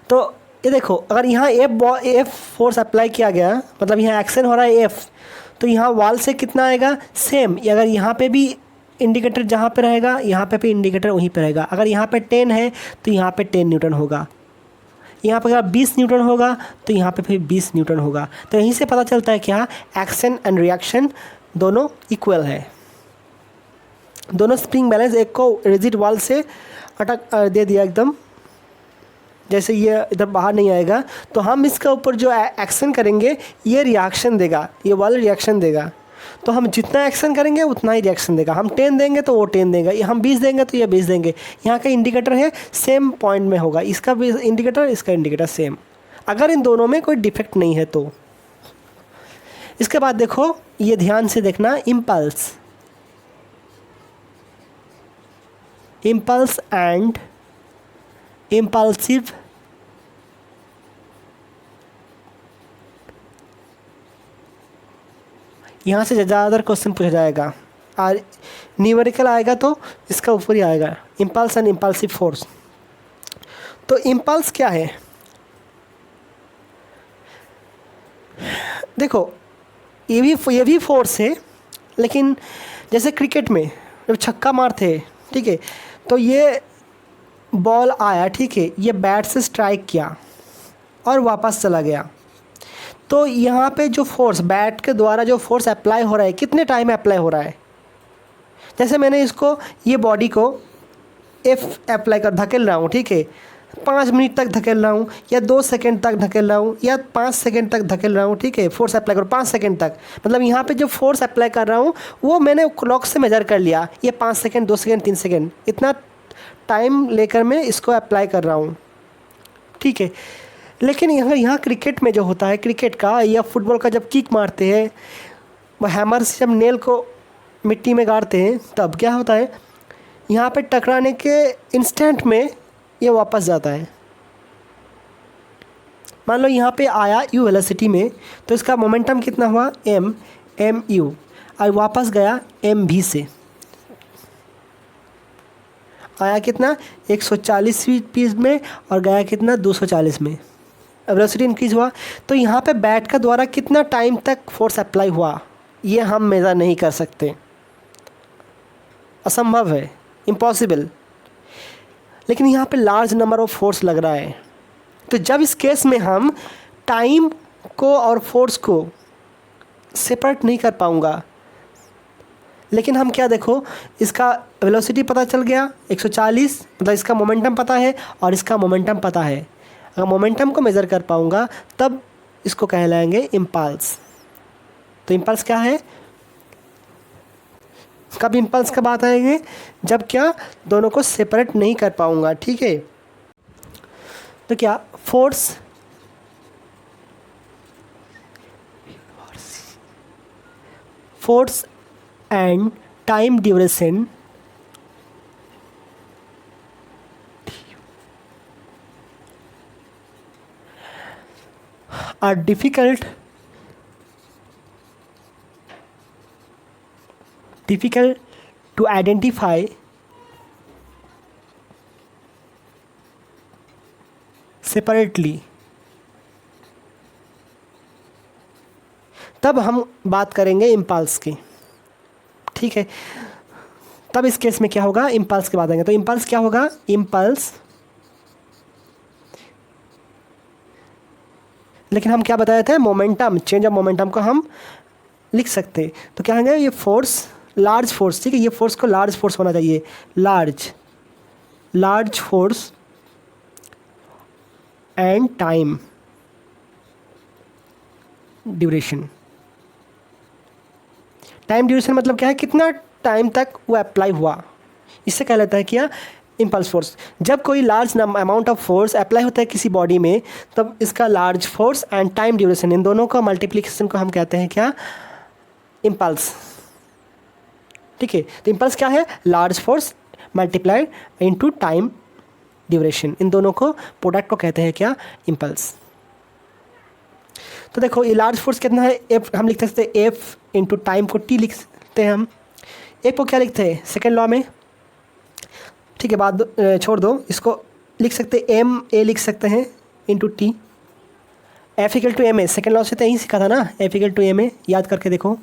तो ये देखो, अगर यहाँ एफ फोर्स अप्लाई किया गया, मतलब यहाँ एक्शन हो रहा है एफ, तो यहाँ वॉल से कितना आएगा, सेम। अगर यहाँ पे भी इंडिकेटर जहाँ पे रहेगा, यहाँ पे भी इंडिकेटर वहीं पे रहेगा। अगर यहाँ पे 10 है तो यहाँ पे 10 न्यूटन होगा, यहाँ पे अगर 20 न्यूटन होगा तो यहाँ पे फिर 20 न्यूटन होगा। तो यहीं से पता चलता है क्या, एक्शन एंड रिएक्शन दोनों इक्वल है। दोनों स्प्रिंग बैलेंस, एक को रिजिड वॉल से अटक दे दिया एकदम, जैसे ये इधर बाहर नहीं आएगा, तो हम इसका ऊपर जो एक्शन करेंगे ये रिएक्शन देगा, ये वाला रिएक्शन देगा। तो हम जितना एक्शन करेंगे उतना ही रिएक्शन देगा। हम 10 देंगे तो वो 10 देगा, हम 20 देंगे तो ये 20 देंगे। यहाँ का इंडिकेटर है सेम पॉइंट में होगा, इसका भी इंडिकेटर इसका इंडिकेटर सेम, अगर इन दोनों में कोई डिफेक्ट नहीं है तो। इसके बाद देखो, ये ध्यान से देखना, इम्पल्स एंड इम्पल्सिव यहाँ से ज़्यादातर क्वेश्चन पूछा जाएगा। और न्यूमेरिकल आएगा तो इसका ऊपर ही आएगा, इम्पल्स एंड इम्पल्सिव फोर्स। तो इम्पल्स क्या है, देखो ये भी फोर्स है, लेकिन जैसे क्रिकेट में जब छक्का मारते हैं, ठीक है, तो ये बॉल आया, ठीक है, ये बैट से स्ट्राइक किया और वापस चला गया, तो यहाँ पे जो फोर्स बैट के द्वारा जो फोर्स अप्लाई हो रहा है, कितने टाइम में अप्लाई हो रहा है। जैसे मैंने इसको ये बॉडी को एफ अप्लाई कर धकेल रहा हूँ, ठीक है, 5 मिनट तक धकेल रहा हूँ या 2 सेकंड तक धकेल रहा हूँ या 5 सेकंड तक धकेल रहा हूँ, ठीक है, फोर्स अप्लाई करो 5 सेकंड तक, मतलब यहाँ पे जो फोर्स अप्लाई कर रहा हूँ वो मैंने क्लॉक से मेजर कर लिया, ये 5 सेकंड 2 सेकंड 3 सेकंड इतना टाइम लेकर मैं इसको अप्लाई कर रहा हूँ, ठीक है। लेकिन यहाँ क्रिकेट में जो होता है, क्रिकेट का या फुटबॉल का जब किक मारते हैं, वो हैमर से जब नेल को मिट्टी में गाड़ते हैं, तब क्या होता है, यहाँ पे टकराने के इंस्टेंट में ये वापस जाता है। मान लो यहाँ पे आया u वेलोसिटी में, तो इसका मोमेंटम कितना हुआ m u, और वापस गया m v से, आया कितना 140 स्पीड में और गया कितना 240 में, वेलोसिटी इंक्रीज हुआ। तो यहाँ पे बैट का द्वारा कितना टाइम तक फोर्स अप्लाई हुआ, ये हम मेज़र नहीं कर सकते, असंभव है, इम्पॉसिबल। लेकिन यहाँ पे लार्ज नंबर ऑफ फोर्स लग रहा है, तो जब इस केस में हम टाइम को और फोर्स को सेपरेट नहीं कर पाऊँगा। लेकिन हम क्या, देखो इसका वेलोसिटी पता चल गया 140, मतलब इसका मोमेंटम पता है और इसका मोमेंटम पता है। अगर मोमेंटम को मेज़र कर पाऊँगा तब इसको कहलाएंगे इम्पल्स। तो इम्पल्स क्या है, कब इम्पल्स का बात आएंगे, जब क्या दोनों को सेपरेट नहीं कर पाऊँगा, ठीक है। तो क्या force and time duration are difficult to identify separately। तब हम बात करेंगे इम्पल्स की, ठीक है। तब इस केस में क्या होगा, इम्पल्स की बात आएंगे। तो इम्पल्स क्या होगा, इम्पल्स, लेकिन हम क्या बताए थे, मोमेंटम, चेंज ऑफ मोमेंटम को हम लिख सकते। तो क्या होंगे, ये फोर्स लार्ज फोर्स, ठीक है, ये फोर्स को लार्ज फोर्स होना चाहिए, large force and time duration. Time duration मतलब क्या है, कितना टाइम तक वो अप्लाई हुआ, इससे क्या लेता है क्या, इम्पल्स फोर्स। जब कोई large amount of force apply होता है किसी बॉडी में, तब इसका large force and time duration, इन दोनों का मल्टीप्लिकेशन को हम कहते हैं क्या, इम्पल्स, ठीक है। तो इम्पल्स क्या है, large force multiplied into time duration, इन दोनों को प्रोडक्ट को कहते हैं क्या, इम्पल्स। तो देखो ये लार्ज फोर्स कितना है, एफ हम लिख सकते हैं, एफ इंटू टाइम को टी लिख सकते हैं हम। एफ को क्या लिखते हैं, सेकेंड लॉ में, ठीक है, बात छोड़ दो, इसको लिख सकते हैं एम ए लिख सकते हैं into T. F equal to M A, second law से तो यही सीखा था ना, F equal to M A, याद करके देखो।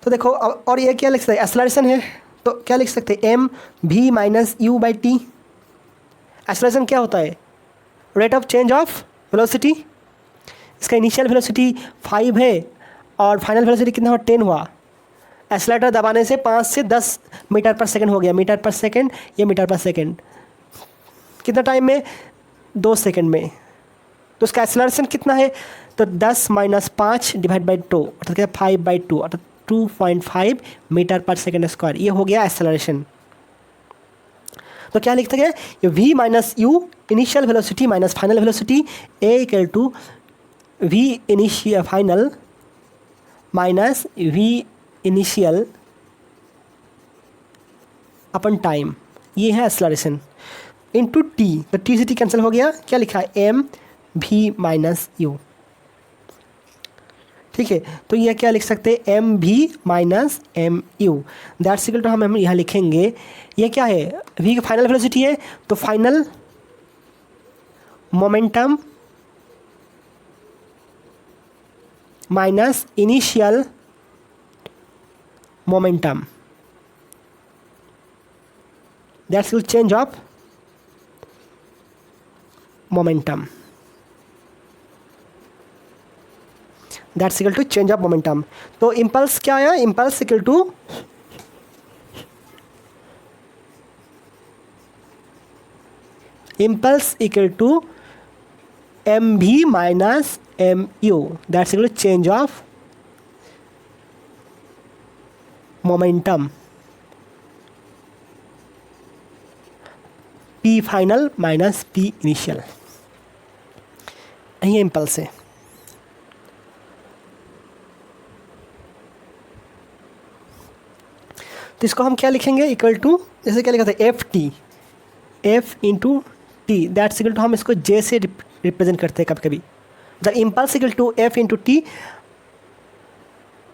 तो देखो और ये क्या लिख सकते हैं, एक्सेलरेशन है, तो क्या लिख सकते हैं, एम भी minus you by T. Acceleration क्या होता है, rate of change of velocity. इसका इनिशियल वेलोसिटी 5 है और फाइनल वेलोसिटी कितना हुआ, 10 हुआ। एक्सेलरेटर दबाने से 5 से 10 मीटर पर सेकंड हो गया, मीटर पर सेकंड, ये मीटर पर सेकंड, कितना टाइम में, 2 सेकंड में। तो उसका एक्सेलरेशन कितना है, तो 10 माइनस 5 डिवाइड बाई 2, अर्थात क्या 5/2, अर्थात 2.5 मीटर पर सेकंड स्क्वायर, ये हो गया एक्सेलरेशन। तो क्या लिखते हैं, ये v minus U initial velocity minus final velocity, A equal to v initial final minus v initial upon time, ये है एक्सेलरेशन, इनटू टी। तो टी से टी कैंसिल हो गया, क्या लिखा है, एम भी माइनस यू, ठीक है, तो यह क्या लिख सकते हैं, एम भी minus M U, that's equal to हम यहाँ लिखेंगे, ये क्या है, वी की फाइनल वेलोसिटी है, तो final momentum minus initial momentum, that's equal change of momentum, that's equal to change of momentum. तो इम्पल्स क्या आया, impulse equal to impulse equal to M भी minus M U, that's equal to change of momentum, P final minus P initial, यही impulse है। तो इसको हम क्या लिखेंगे, इक्वल टू, जैसे क्या लिखा था, F T, F into T, that's equal to, हम इसको जे से रिप्रेजेंट करते हैं कभी कभी, the impulse equal to F into T,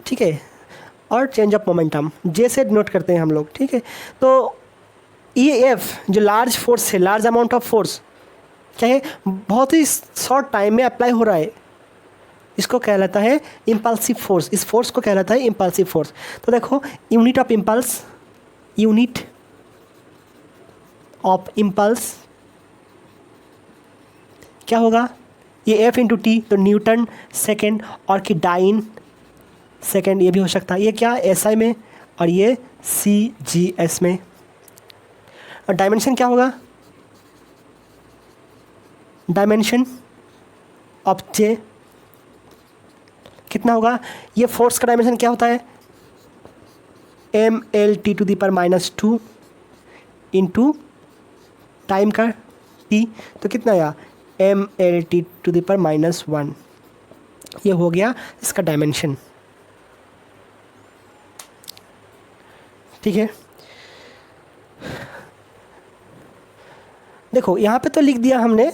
ठीक है, और चेंज ऑफ मोमेंटम जे से डिनोट करते हैं हम लोग, ठीक है। तो ये एफ जो लार्ज फोर्स है, लार्ज अमाउंट ऑफ फोर्स क्या है, बहुत ही शॉर्ट टाइम में अप्लाई हो रहा है, इसको कहलाता है इम्पल्सिव फोर्स, इस फोर्स को कहलाता है इम्पल्सिव फोर्स। तो देखो, unit of impulse, unit of impulse क्या होगा, ये एफ इंटू टी, तो न्यूटन सेकेंड, और कि डाइन सेकेंड, ये भी हो सकता है, ये क्या एसआई में, और ये सी जी एस में। और डायमेंशन क्या होगा, डायमेंशन ऑफ जे कितना होगा, ये फोर्स का डायमेंशन क्या होता है, M L T to the power -2 into time का टी, तो कितना आया, M L T to the power -1, ये हो गया इसका डायमेंशन, ठीक है। देखो यहाँ पे तो लिख दिया हमने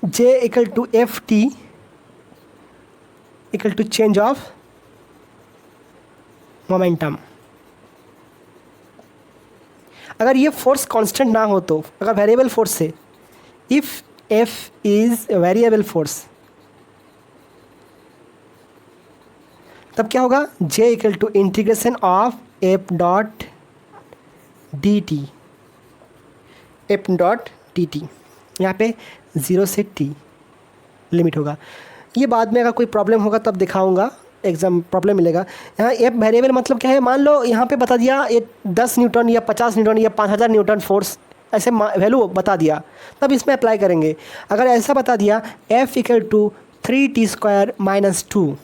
J equal to F T equal to change of momentum. अगर ये फोर्स कांस्टेंट ना हो तो, अगर वेरिएबल फोर्स है, if F is variable force, तब क्या होगा, J equal to integration of F dot D T, F dot D T, यहाँ पे 0 से टी लिमिट होगा। ये बाद में अगर कोई प्रॉब्लम होगा तब दिखाऊंगा, एग्जाम प्रॉब्लम मिलेगा। यहाँ एफ वेरिएबल मतलब क्या है, मान लो यहाँ पे बता दिया ये 10 न्यूटन या 50 न्यूटन या 5000 न्यूटन फोर्स, ऐसे वैल्यू बता दिया, तब इसमें अप्लाई करेंगे। अगर ऐसा बता दिया एफ इक्वल टू 3t² - 2,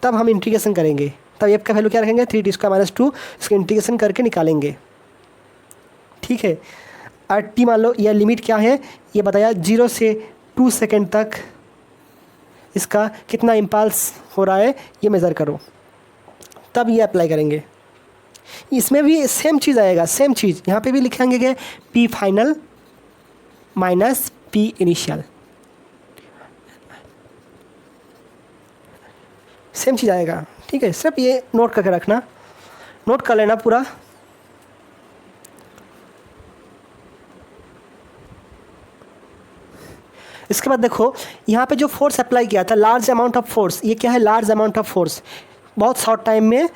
तब हम इंटीग्रेशन करेंगे, तब एफ का वैल्यू क्या रखेंगे, 3t² - 2, इसको इंटीग्रेशन करके निकालेंगे, ठीक है। और टी मान लो, यह लिमिट क्या है, ये बताया 0 से 2 सेकेंड तक इसका कितना इम्पल्स हो रहा है, ये मेज़र करो, तब ये अप्लाई करेंगे। इसमें भी सेम चीज़ आएगा, सेम चीज़ यहाँ पे भी लिखेंगे कि P final minus P initial, same चीज़ आएगा, ठीक है। सिर्फ ये नोट करके रखना, नोट कर लेना पूरा। इसके बाद देखो यहाँ पे जो फोर्स अप्लाई किया था, लार्ज अमाउंट ऑफ फोर्स, ये क्या है, लार्ज अमाउंट ऑफ फोर्स, बहुत शॉर्ट टाइम में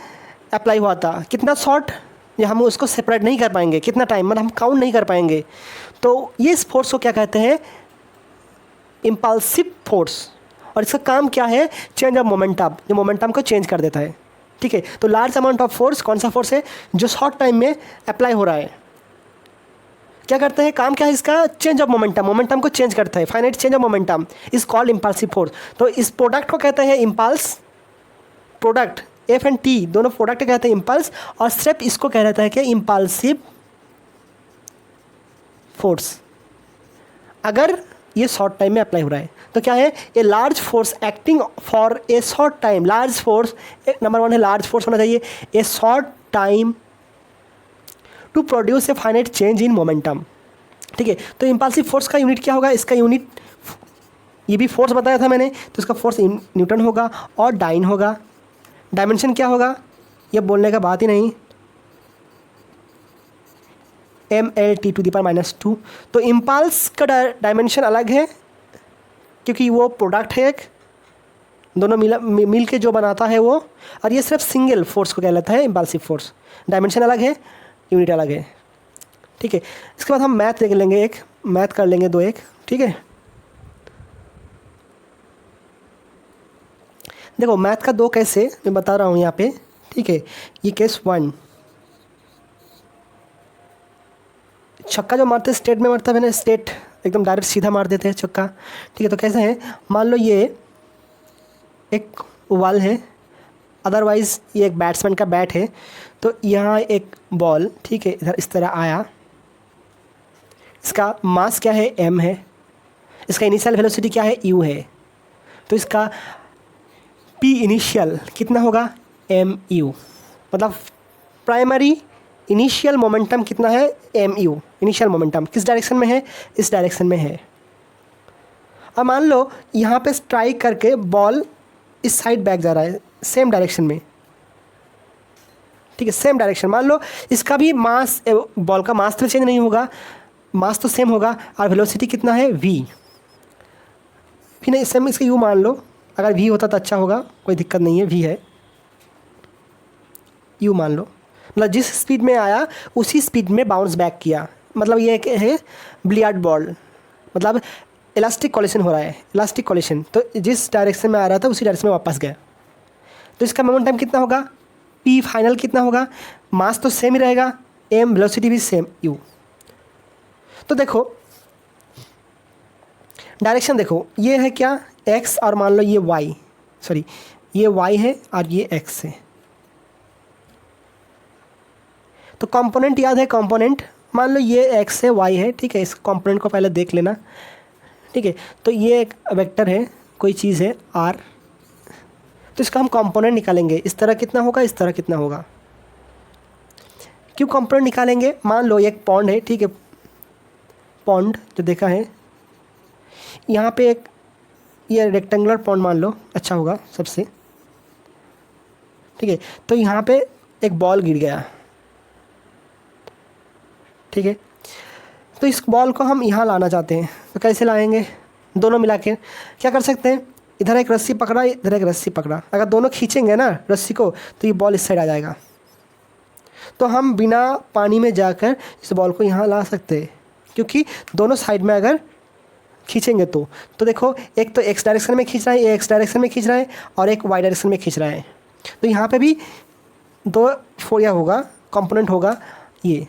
अप्लाई हुआ था। कितना शॉर्ट, ये हम उसको सेपरेट नहीं कर पाएंगे, कितना टाइम, मतलब हम काउंट नहीं कर पाएंगे। तो ये इस फोर्स को क्या कहते हैं, इम्पल्सिव फोर्स, और इसका काम क्या है, चेंज ऑफ मोमेंटम, जो मोमेंटम को चेंज कर देता है, ठीक है। तो लार्ज अमाउंट ऑफ फोर्स कौन सा फोर्स है, जो शॉर्ट टाइम में अप्लाई हो रहा है, क्या करते हैं, काम क्या है इसका, चेंज ऑफ मोमेंटम, मोमेंटम को चेंज करता है, finite change of momentum is called impulsive force. तो इस प्रोडक्ट को कहते हैं impulse, product F and T दोनों प्रोडक्ट कहते हैं इम्पल्स, और सिर्फ इसको कह रहता है कि इम्पल्सिव फोर्स, अगर ये शॉर्ट टाइम में अप्लाई हो रहा है। तो क्या है, a large force acting for a short time, large force, number 1 है लार्ज फोर्स होना चाहिए, a short time to produce a finite change in momentum, ठीक है। तो इम्पल्सिव फोर्स का यूनिट क्या होगा, इसका यूनिट ये भी फोर्स बताया था मैंने, तो इसका फोर्स न्यूटन होगा और डाइन होगा। डायमेंशन क्या होगा, ये बोलने का बात ही नहीं, mL/T⁻²। तो इम्पल्स का डायमेंशन अलग है क्योंकि वो प्रोडक्ट है एक, दोनों मिल के जो बनाता है वो, और ये सिर्फ सिंगल फोर्स को कहलाता है इम्पल्सिव फोर्स। डायमेंशन अलग है, यूनिट अलग है, ठीक है। इसके बाद हम मैथ देख लेंगे, एक मैथ कर लेंगे दो एक, ठीक है। देखो मैथ का दो कैसे मैं बता रहा हूँ यहाँ पे, ठीक है। ये केस 1, छक्का जो मारते हैं स्ट्रेट में मारता है, मैंने स्ट्रेट एकदम डायरेक्ट सीधा मार देते हैं छक्का, ठीक है। तो कैसे है, मान लो ये एक ओवल है, अदरवाइज़ ये एक बैट्समैन का बैट है, तो यहाँ एक बॉल, ठीक है, इधर इस तरह आया, इसका मास क्या है, m है, इसका इनिशियल वेलोसिटी क्या है, u है, तो इसका p इनिशियल कितना होगा, mu, मतलब प्राइमरी इनिशियल मोमेंटम कितना है, mu। इनिशियल मोमेंटम किस डायरेक्शन में है, इस डायरेक्शन में है। अब मान लो यहाँ पे स्ट्राइक करके बॉल इस साइड बैक जा रहा है, सेम डायरेक्शन में, ठीक है, सेम डायरेक्शन। मान लो इसका भी मास, बॉल का मास तो चेंज नहीं होगा, मास तो सेम होगा, और वेलोसिटी कितना है, v। फिर नहीं सेम, इसका u मान लो, अगर v होता तो अच्छा होगा, कोई दिक्कत नहीं है, v है, u मान लो, मतलब जिस स्पीड में आया उसी स्पीड में बाउंस बैक किया, मतलब ये एक है बिलियर्ड बॉल, मतलब इलास्टिक कॉलिशन हो रहा है, इलास्टिक कॉलिशन, तो जिस डायरेक्शन में आ रहा था उसी डायरेक्शन में वापस गया, तो इसका मोमेंटम कितना होगा, p फाइनल कितना होगा, मास तो सेम ही रहेगा, m वेलोसिटी भी सेम, u। तो देखो डायरेक्शन देखो, ये है क्या, x, और मान लो ये y, सॉरी ये y है और ये x है। तो कंपोनेंट याद है, कंपोनेंट मान लो ये x है, y है, ठीक है, इस कंपोनेंट को पहले देख लेना, ठीक है। तो ये एक वेक्टर है, कोई चीज़ है r, तो इसका हम कंपोनेंट निकालेंगे, इस तरह कितना होगा, इस तरह कितना होगा। क्यों कंपोनेंट निकालेंगे, मान लो एक पॉन्ड है, ठीक है, पॉन्ड जो देखा है, यहाँ पे एक ये रेक्टेंगुलर पॉन्ड मान लो, अच्छा होगा सबसे, ठीक है। तो यहाँ पे एक बॉल गिर गया, ठीक है, तो इस बॉल को हम यहाँ लाना चाहते हैं, तो कैसे लाएंगे, दोनों मिला के क्या कर सकते हैं, इधर एक रस्सी पकड़ा, इधर एक रस्सी पकड़ा, अगर दोनों खींचेंगे ना रस्सी को तो ये बॉल इस साइड आ जाएगा। तो हम बिना पानी में जाकर इस बॉल को यहाँ ला सकते हैं, क्योंकि दोनों साइड में अगर खींचेंगे तो देखो एक तो x डायरेक्शन में खींच रहा है, ये x डायरेक्शन में खींच रहा है, और एक y डायरेक्शन में खींच रहा है, तो यहाँ पे भी दो फोरिया होगा, कंपोनेंट होगा। ये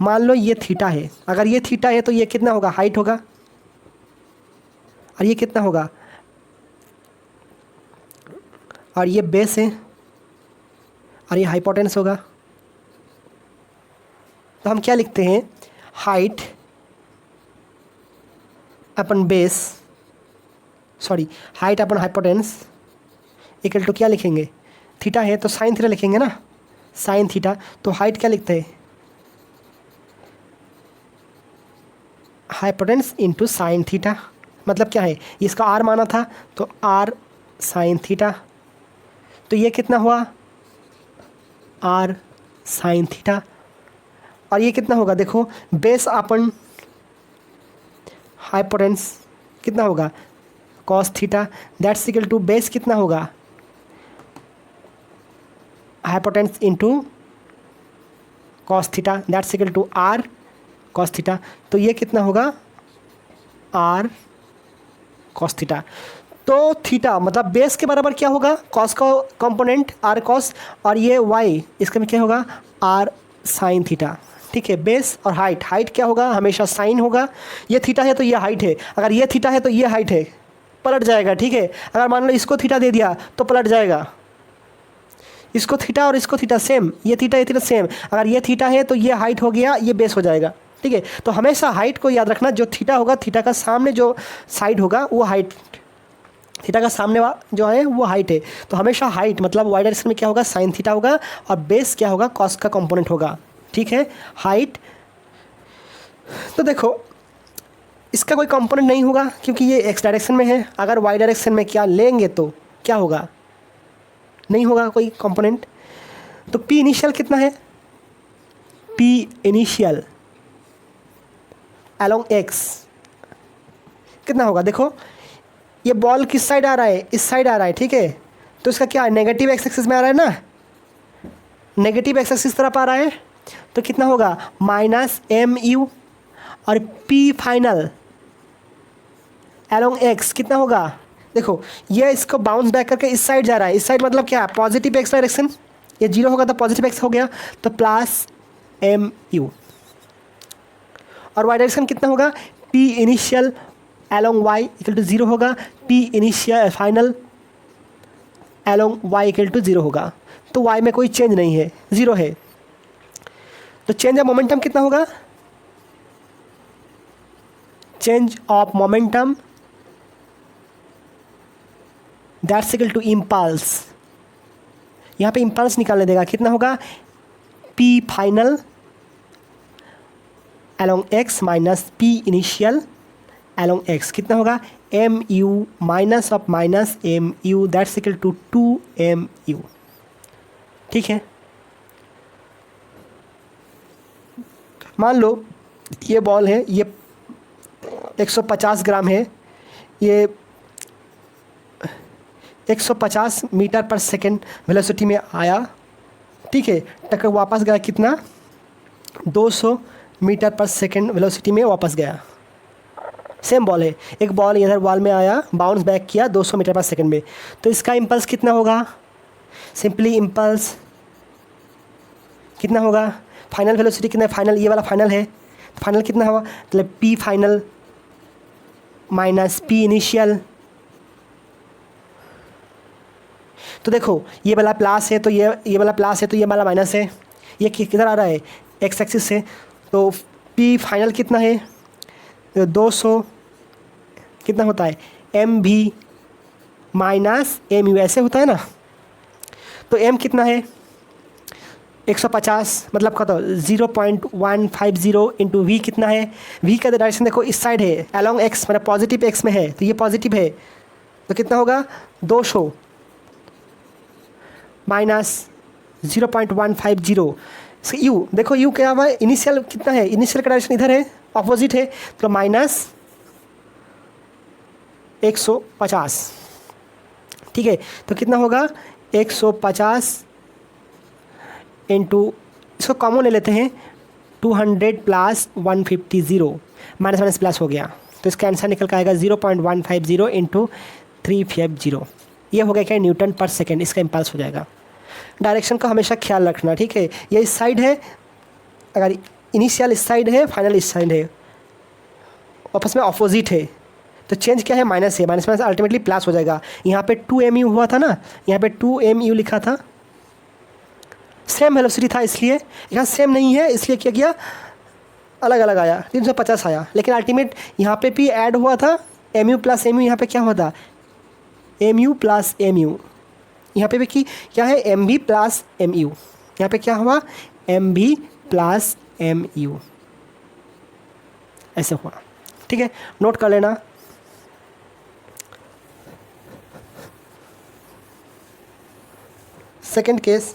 मान लो ये थीटा है, अगर ये थीटा है तो ये कितना होगा, हाइट होगा, और ये कितना होगा, और ये बेस है, और ये हाइपोटेनस होगा। तो हम क्या लिखते हैं, height upon base, sorry height upon hypotenuse equal to क्या लिखेंगे, थीटा है तो साइन थीटा लिखेंगे ना, साइन थीटा। तो हाइट क्या लिखते हैं, हाइपोटेनस इंटू साइन थीटा, मतलब क्या है, इसका r माना था तो r साइन थीटा, तो ये कितना हुआ, r साइन थीटा, और ये कितना होगा, देखो बेस अपन हाइपोटेनस कितना होगा, cos theta, that's equal to base कितना होगा, hypotenuse into cos theta, that's equal to r cos theta. तो ये कितना होगा, r कॉस थीटा। तो थीटा मतलब बेस के बराबर क्या होगा, कॉस का कंपोनेंट r कॉस, और ये y इसका में क्या होगा, r साइन थीटा, ठीक है। बेस और हाइट, हाइट क्या होगा, हमेशा साइन होगा, ये थीटा है तो ये हाइट है, अगर ये थीटा है तो ये हाइट है, पलट जाएगा, ठीक है। अगर मान लो इसको थीटा दे दिया तो पलट जाएगा, इसको थीटा और इसको थीटा सेम, ये थीटा सेम, अगर ये थीटा है तो ये हाइट हो गया, ये बेस हो जाएगा, ठीक है। तो हमेशा हाइट को याद रखना, जो थीटा होगा, थीटा का सामने जो साइड होगा वो हाइट, थीटा का सामने जो है वो हाइट है। तो हमेशा हाइट मतलब वाई डायरेक्शन में क्या होगा, साइन थीटा होगा, और बेस क्या होगा, कॉस का कंपोनेंट होगा, ठीक है, हाइट। तो देखो इसका कोई कंपोनेंट नहीं होगा क्योंकि ये एक्स डायरेक्शन में है। अगर वाई डायरेक्शन में क्या लेंगे तो क्या होगा, नहीं होगा कोई कंपोनेंट। तो पी इनिशियल कितना है, पी इनिशियल अलोंग एक्स कितना होगा, देखो ये बॉल किस साइड आ रहा है, इस साइड आ रहा है, ठीक है। तो इसका क्या नेगेटिव एक्स एक्सिस में आ रहा है ना, नेगेटिव एक्स एक्सिस तरफ आ रहा है, तो कितना होगा माइनस एम यू, और पी फाइनल अलोंग एक्स कितना होगा, देखो ये इसको बाउंस बैक करके इस साइड जा रहा है, इस साइड मतलब क्या पॉजिटिव एक्स डायरेक्शन, ये जीरो होगा तो पॉजिटिव एक्स हो गया, तो प्लस एम यू। और वाई डायरेक्शन कितना होगा, P initial along Y equal to zero होगा, P initial final along Y equal to zero होगा। तो वाई में कोई चेंज नहीं है, जीरो है। तो चेंज ऑफ मोमेंटम कितना होगा, change of momentum that's equal to impulse, यहाँ पे इम्पल्स निकालने देगा, कितना होगा P final along X minus P initial along X कितना होगा M U minus of minus M U that's equal to 2 mu, ठीक है। मान लो ये बॉल है, ये 150 ग्राम है, ये 150 मीटर पर सेकेंड वेलोसिटी में आया, ठीक है, टक्कर वापस गया कितना 200 मीटर पर सेकेंड वेलोसिटी में वापस गया। सेम बॉल है, एक बॉल इधर बॉल में आया, बाउंस बैक किया 200 मीटर पर सेकेंड में, तो इसका इम्पल्स कितना होगा, सिंपली इम्पल्स कितना होगा, फाइनल वेलोसिटी कितना है, फाइनल ये वाला फाइनल है, फाइनल कितना होगा मतलब P final minus P initial. तो देखो ये वाला प्लस है तो ये वाला प्लस है तो ये वाला माइनस है, ये किधर आ रहा है एक्स एक्सिस से, तो पी फाइनल कितना है 200 कितना होता है एम भी माइनस एम यू, ऐसे होता है ना। तो एम कितना है 150 मतलब कत 0.150 इंटू वी कितना है, वी का डायरेक्शन देखो इस साइड है अलोंग एक्स मतलब पॉजिटिव एक्स में है, तो ये पॉजिटिव है, तो कितना होगा 200 माइनस 0.150 यू, देखो यू क्या हुआ इनिशियल कितना है, इनिशियल का डायरेक्शन इधर है ऑपोजिट है, तो माइनस 150, ठीक है। तो कितना होगा 150 इंटू, इसको कॉमन ले लेते हैं 200 प्लस 150 माइनस माइनस प्लस हो गया, तो इसका आंसर निकल कर आएगा 0.150 इंटू 350, ये हो गया क्या न्यूटन पर सेकेंड, इसका इम्पल्स हो जाएगा। डायरेक्शन का हमेशा ख्याल रखना, ठीक है। ये इस साइड है, अगर इनिशियल इस साइड है फाइनल इस साइड है, आपस में अपोजिट है, तो चेंज क्या है माइनस है, माइनस माइनस अल्टीमेटली प्लस हो जाएगा। यहाँ पे 2 mu हुआ था ना, यहाँ पे 2 mu लिखा था, सेम वेलोसिटी था इसलिए, यहाँ सेम नहीं है इसलिए क्या किया अलग अलग आया 350 आया, लेकिन अल्टीमेट यहाँ पे भी ऐड हुआ था mu प्लस mu, यहाँ पे क्या हुआ था mu प्लस mu, यहाँ पे भी कि क्या है M B plus M U, यहाँ पे क्या हुआ M B plus M U, ऐसे हुआ, ठीक है, नोट कर लेना। सेकंड केस,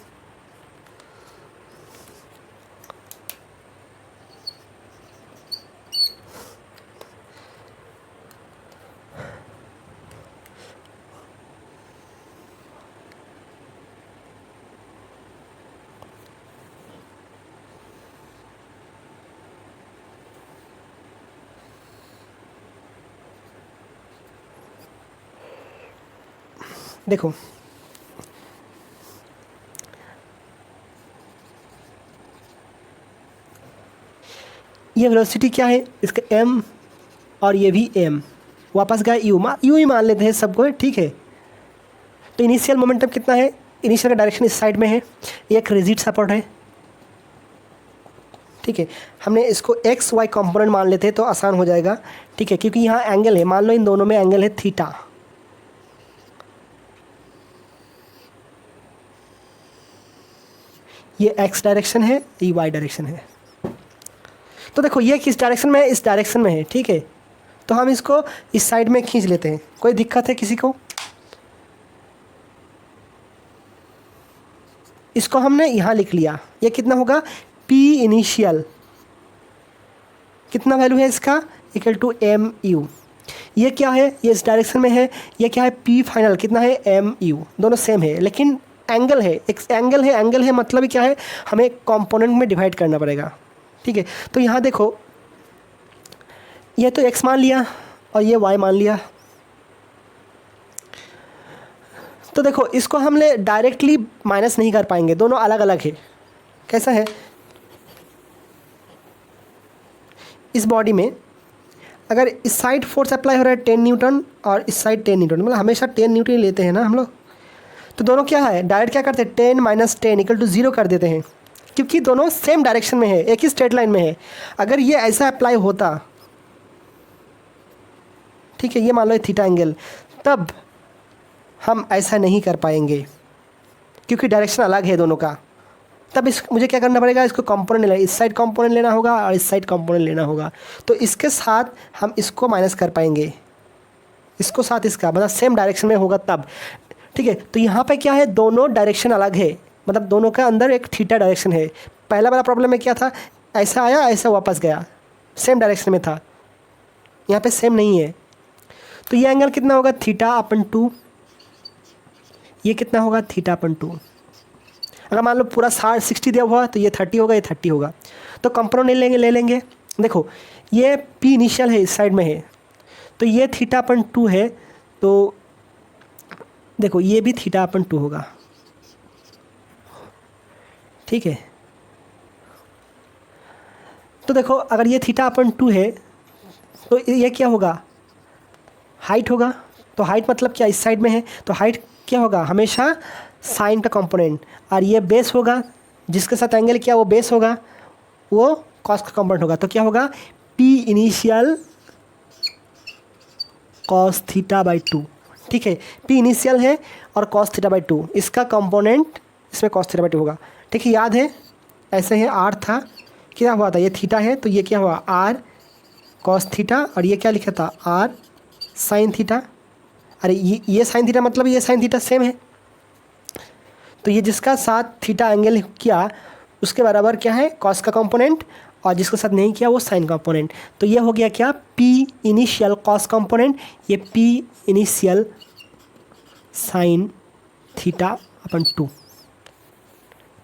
देखो ये वेलोसिटी क्या है इसका m और ये भी m, वापस गया यू ही मान लेते हैं सबको, ठीक है। तो इनिशियल मोमेंटम कितना है, इनिशियल का डायरेक्शन इस साइड में है, एक रिजिड सपोर्ट है, ठीक है। हमने इसको एक्स वाई कंपोनेंट मान लेते हैं तो आसान हो जाएगा, ठीक है, क्योंकि यहाँ एंगल है, मान लो इन दोनों में एंगल है थीटा, ये एक्स डायरेक्शन है, ये वाई डायरेक्शन है। तो देखो ये किस डायरेक्शन में है, इस डायरेक्शन में है, ठीक है। तो हम इसको इस साइड में खींच लेते हैं। कोई दिक्कत है किसी को? इसको हमने यहाँ लिख लिया। ये कितना होगा? P इनिशियल कितना वैल्यू है इसका? Equal to mu। ये क्या है? ये इस डायरेक्शन में है। ये क्या है? P फाइनल कितना है? mu। दोनों सेम है लेकिन एंगल है, एक एंगल है। एंगल है मतलब क्या है? हमें कंपोनेंट में डिवाइड करना पड़ेगा, ठीक है। तो यहाँ देखो, ये तो x मान लिया और ये y मान लिया। तो देखो इसको हमने डायरेक्टली माइनस नहीं कर पाएंगे, दोनों अलग अलग है। कैसा है? इस बॉडी में अगर इस साइड फोर्स अप्लाई हो रहा है 10 न्यूटन और इस साइड 10 न्यूटन, मतलब हमेशा 10 न्यूटन लेते हैं ना हम लोग। तो दोनों क्या है? डायरेक्ट क्या करते हैं? 10 माइनस 10 इक्वल टू 0 कर देते हैं, क्योंकि दोनों सेम डायरेक्शन में है, एक ही स्ट्रेट लाइन में है। अगर ये ऐसा अप्लाई होता, ठीक है, ये मान लो थीटा एंगल, तब हम ऐसा नहीं कर पाएंगे क्योंकि डायरेक्शन अलग है दोनों का। तब मुझे क्या करना पड़ेगा? इसको कंपोनेंट लेना, इस साइड कंपोनेंट लेना होगा और इस साइड कंपोनेंट लेना होगा। तो इसके साथ हम इसको माइनस कर पाएंगे, इसको साथ इसका, मतलब सेम डायरेक्शन में होगा तब, ठीक है। तो यहाँ पे क्या है? दोनों डायरेक्शन अलग है, मतलब दोनों का अंदर एक थीटा डायरेक्शन है। पहला वाला प्रॉब्लम में क्या था? ऐसा आया, ऐसा वापस गया, सेम डायरेक्शन में था। यहाँ पे सेम नहीं है। तो ये एंगल कितना होगा? θ/2। ये कितना होगा? θ/2। अगर मान लो पूरा 60 दिया हुआ तो ये 30 होगा, ये 30 होगा। तो कंपोनेंट ले लेंगे। देखो ये P इनिशियल है, इस साइड में है, तो ये θ/2 है। तो देखो ये भी θ/2 होगा, ठीक है। तो देखो अगर ये θ/2 है तो ये क्या होगा? हाइट होगा। तो हाइट मतलब क्या? इस साइड में है तो हाइट क्या होगा? हमेशा साइन का कंपोनेंट। और ये बेस होगा, जिसके साथ एंगल किया वो बेस होगा, वो कॉस का कंपोनेंट होगा। तो क्या होगा? P इनिशियल कॉस θ/2, ठीक है। P इनिशियल है और कॉस θ/2, इसका कंपोनेंट इसमें कॉस θ/2 होगा, ठीक है। याद है ऐसे है, R था, क्या हुआ था? ये थीटा है तो ये क्या हुआ? R कॉस थीटा, और ये क्या लिखा था? R sine theta. अरे ये साइन थीटा मतलब ये साइन थीटा सेम है। तो ये जिसका साथ थीटा एंगल किया उसके बराबर क्या है? कॉस का कंपोनेंट, और जिसके साथ नहीं किया वो साइन कंपोनेंट। तो ये हो गया क्या? P इनिशियल कॉस कंपोनेंट, ये P इनिशियल साइन θ/2।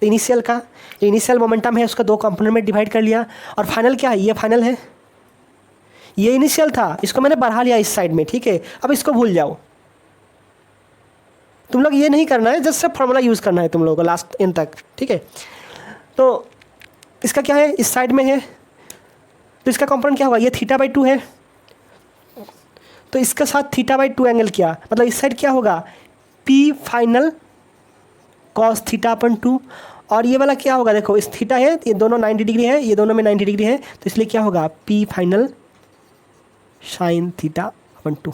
तो इनिशियल का, इनिशियल मोमेंटम है, उसका दो कंपोनेंट में डिवाइड कर लिया। और फाइनल क्या है? ये फाइनल है। ये इनिशियल था, इसको मैंने बढ़ा लिया इस साइड में, ठीक है। अब इसको भूल जाओ, तुम लोग ये नहीं करना है, जस्ट फॉर्मूला यूज़ करना है तुम लोगों को लास्ट एंड तक, ठीक है। तो इसका क्या है? इस साइड में है तो इसका कंपोनेंट क्या होगा? ये θ/2 है, तो इसके साथ θ/2 एंगल किया, मतलब इस साइड क्या होगा? P final cos θ/2। और ये वाला क्या होगा? देखो इस थीटा है, ये दोनों 90 डिग्री है, ये दोनों में 90 डिग्री है, तो इसलिए क्या होगा? P फाइनल साइन θ/2,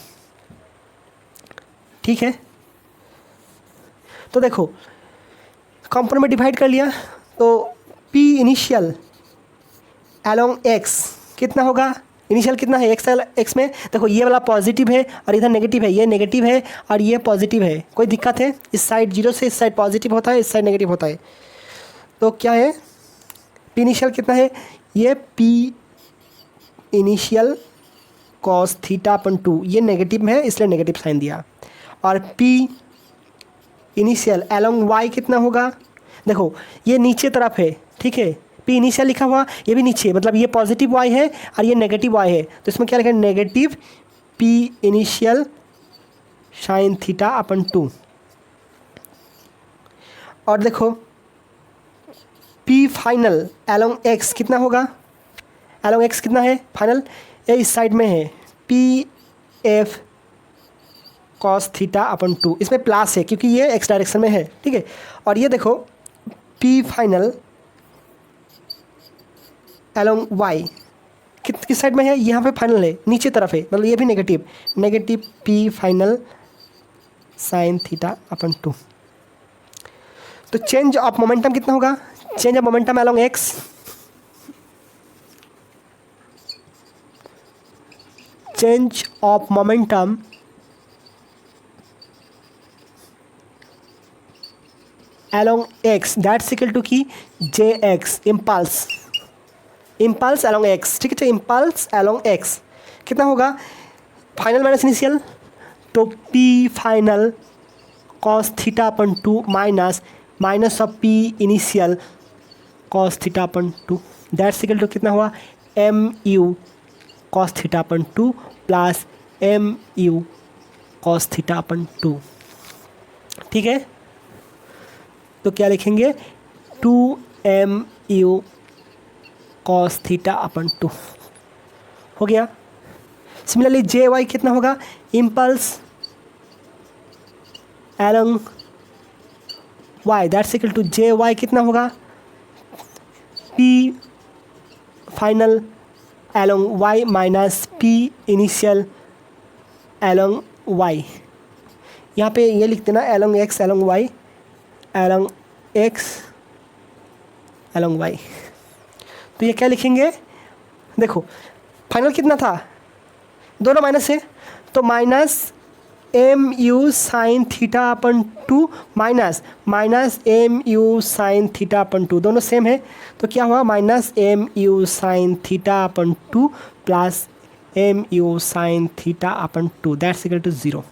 ठीक है। तो देखो कंपोनेंट में डिवाइड कर लिया, तो P इनिशियल अलोंग x कितना होगा? इनिशियल कितना है? x में देखो ये वाला पॉजिटिव है और इधर नेगेटिव है, ये नेगेटिव है और ये पॉजिटिव है। कोई दिक्कत है? इस साइड 0 से इस साइड पॉजिटिव होता है, इस साइड नेगेटिव होता है। तो क्या है? P इनिशियल कितना है? ये P इनिशियल कॉस θ/2, ये नेगेटिव है इसलिए नेगेटिव साइन दिया। और P इनिशियल अलोंग y कितना होगा? देखो ये नीचे तरफ है, ठीक है। P इनिशियल लिखा हुआ, ये भी नीचे, मतलब ये पॉजिटिव y है और ये नेगेटिव y है, तो इसमें क्या लिखा है? Negative P initial sine θ/2। और देखो P फाइनल अलोंग x कितना होगा? अलोंग x कितना है फाइनल? ये इस साइड में है, P F कॉस θ/2, इसमें प्लस है क्योंकि ये x डायरेक्शन में है, ठीक है। और ये देखो P फाइनल अलोंग y किस साइड में है? यहाँ पे फाइनल है, नीचे तरफ है, मतलब ये भी नेगेटिव P फाइनल साइन θ/2। तो चेंज ऑफ मोमेंटम कितना होगा? Change of momentum along x, change of momentum along x, that's equal to की jx, इम्पल्स along x, ठीक है। तो इम्पल्स along x कितना होगा, फाइनल माइनस इनिशियल, तो p final cos theta upon 2 minus of p initial cos theta upon 2, that's equal to कितना हुआ, mu cos theta upon 2 plus mu cos theta upon 2, ठीक है। तो क्या लिखेंगे, 2mu cos थीटा अपन 2 हो गया। सिमिलरली जे वाई कितना होगा, impulse along Y, that's equal to J Y कितना होगा, P final along Y minus P initial along Y. यहाँ पे ये लिख देना along X along Y, along X along Y. तो ये क्या लिखेंगे, देखो फाइनल कितना था, दोनों माइनस है, तो minus M U sine theta upon 2 minus M U sine theta upon 2, दोनों सेम है, तो क्या हुआ, minus M U sine theta upon 2 plus M U sine theta upon 2, that's equal to 0।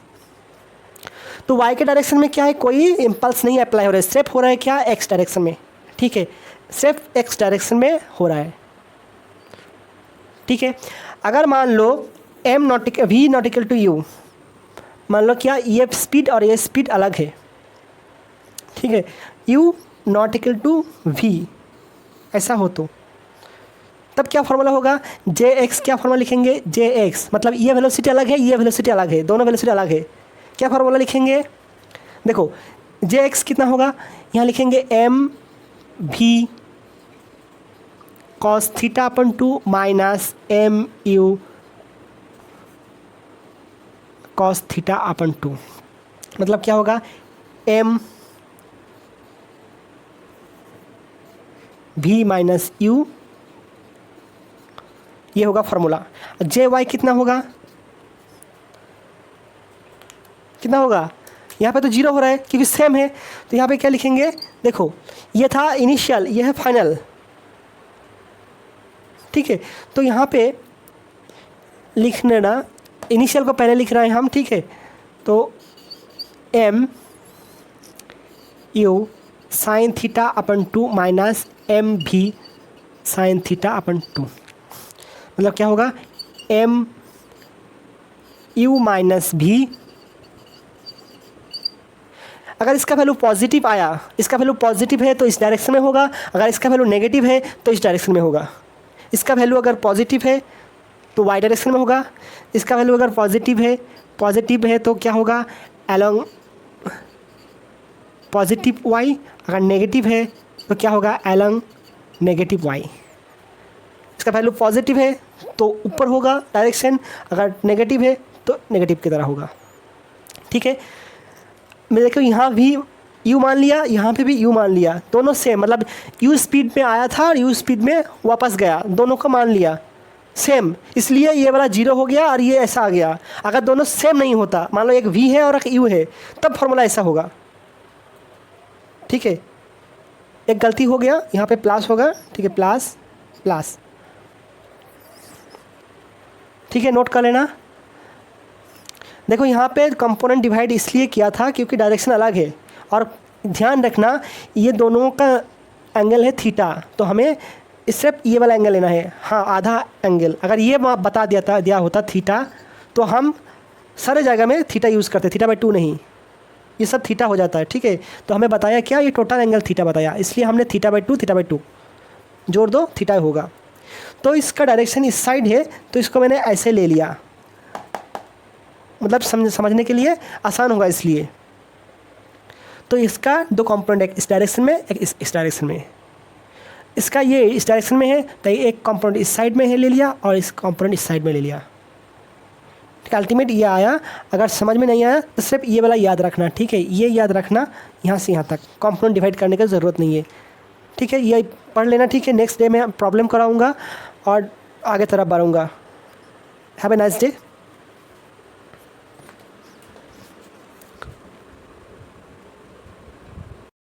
तो y के डायरेक्शन में क्या है, कोई इम्पल्स नहीं अप्लाई हो रहा है, सिर्फ हो रहा है क्या, x डायरेक्शन में, ठीक है, सिर्फ x डायरेक्शन में हो रहा है, ठीक है। अगर मान लो m v not equal to u, मान लो क्या ये स्पीड और ये स्पीड अलग है, ठीक है, u not equal to v ऐसा हो तो तब क्या फॉर्मूला होगा, jx, क्या फॉर्मूला लिखेंगे, jx मतलब ये वेलोसिटी अलग है, ये वेलोसिटी अलग है, दोनों वेलोसिटी अलग है, क्या फार्मूला लिखेंगे, देखो jx कितना होगा, यहाँ लिखेंगे m v cos theta upon 2 minus M U cos theta upon 2, मतलब क्या होगा, m v माइनस u, ये होगा फार्मूला। जे वाई कितना होगा, कितना होगा, यहाँ पे तो 0 हो रहा है क्योंकि सेम है, तो यहाँ पे क्या लिखेंगे, देखो ये था इनिशियल, ये है फाइनल, ठीक है। तो यहाँ पे लिखने ना, इनिशियल को पहले लिख रहे हैं हम, ठीक है, तो M U sine theta upon 2 minus M भी साइन थीटा अपन 2, मतलब क्या होगा, एम यू माइनस भी, अगर इसका वैल्यू पॉजिटिव आया, इसका वैल्यू पॉजिटिव है तो इस डायरेक्शन में होगा, अगर इसका वैल्यू नेगेटिव है तो इस डायरेक्शन में होगा। इसका वैल्यू अगर पॉजिटिव है तो वाई डायरेक्शन में होगा, इसका वैल्यू अगर पॉजिटिव है तो क्या होगा, एलोंग पॉजिटिव वाई, अगर नेगेटिव है तो क्या होगा, एलोंग नेगेटिव वाई। इसका वैल्यू पॉजिटिव है तो ऊपर होगा डायरेक्शन, अगर नेगेटिव है तो नेगेटिव की तरह होगा, ठीक है। मैं देखो यहाँ भी u मान लिया, यहाँ पे भी u मान लिया, दोनों सेम, मतलब u स्पीड में आया था और u स्पीड में वापस गया, दोनों को मान लिया सेम, इसलिए ये वाला 0 हो गया और ये ऐसा आ गया। अगर दोनों सेम नहीं होता, मान लो एक v है और एक u है, तब फॉर्मूला ऐसा होगा, ठीक है। एक गलती हो गया, यहाँ पे प्लस होगा, ठीक है, प्लस, ठीक है, नोट कर लेना। देखो यहाँ पे कंपोनेंट डिवाइड इसलिए किया था क्योंकि डायरेक्शन अलग है, और ध्यान रखना ये दोनों का एंगल है थीटा, तो हमें सिर्फ ये वाला एंगल लेना है, हाँ आधा एंगल। अगर ये बता दिया होता थीटा, तो हम सारे जगह में थीटा यूज़ करते, थीटा बाई 2 नहीं, ये सब थीटा हो जाता है, ठीक है। तो हमें बताया क्या, ये टोटल एंगल थीटा बताया, इसलिए हमने थीटा बाई 2 जोड़ दो, थीटा होगा। तो इसका डायरेक्शन इस साइड है, तो इसको मैंने ऐसे ले लिया, मतलब समझने के लिए आसान होगा इसलिए। तो इसका 2 कंपोनेंट, एक इस डायरेक्शन में, एक इस डायरेक्शन में, इसका ये इस डायरेक्शन में है तो एक कंपोनेंट इस साइड में है ले लिया, और इस कंपोनेंट इस साइड में ले लिया, ठीक है। अल्टीमेट ये आया। अगर समझ में नहीं आया तो सिर्फ ये वाला याद रखना, ठीक है, ये याद रखना, यहाँ से यहाँ तक कंपोनेंट डिवाइड करने की ज़रूरत नहीं है, ठीक है, ये पढ़ लेना, ठीक है। नेक्स्ट डे में प्रॉब्लम कराऊँगा और आगे तरफ बढ़ूँगा। Have a nice day.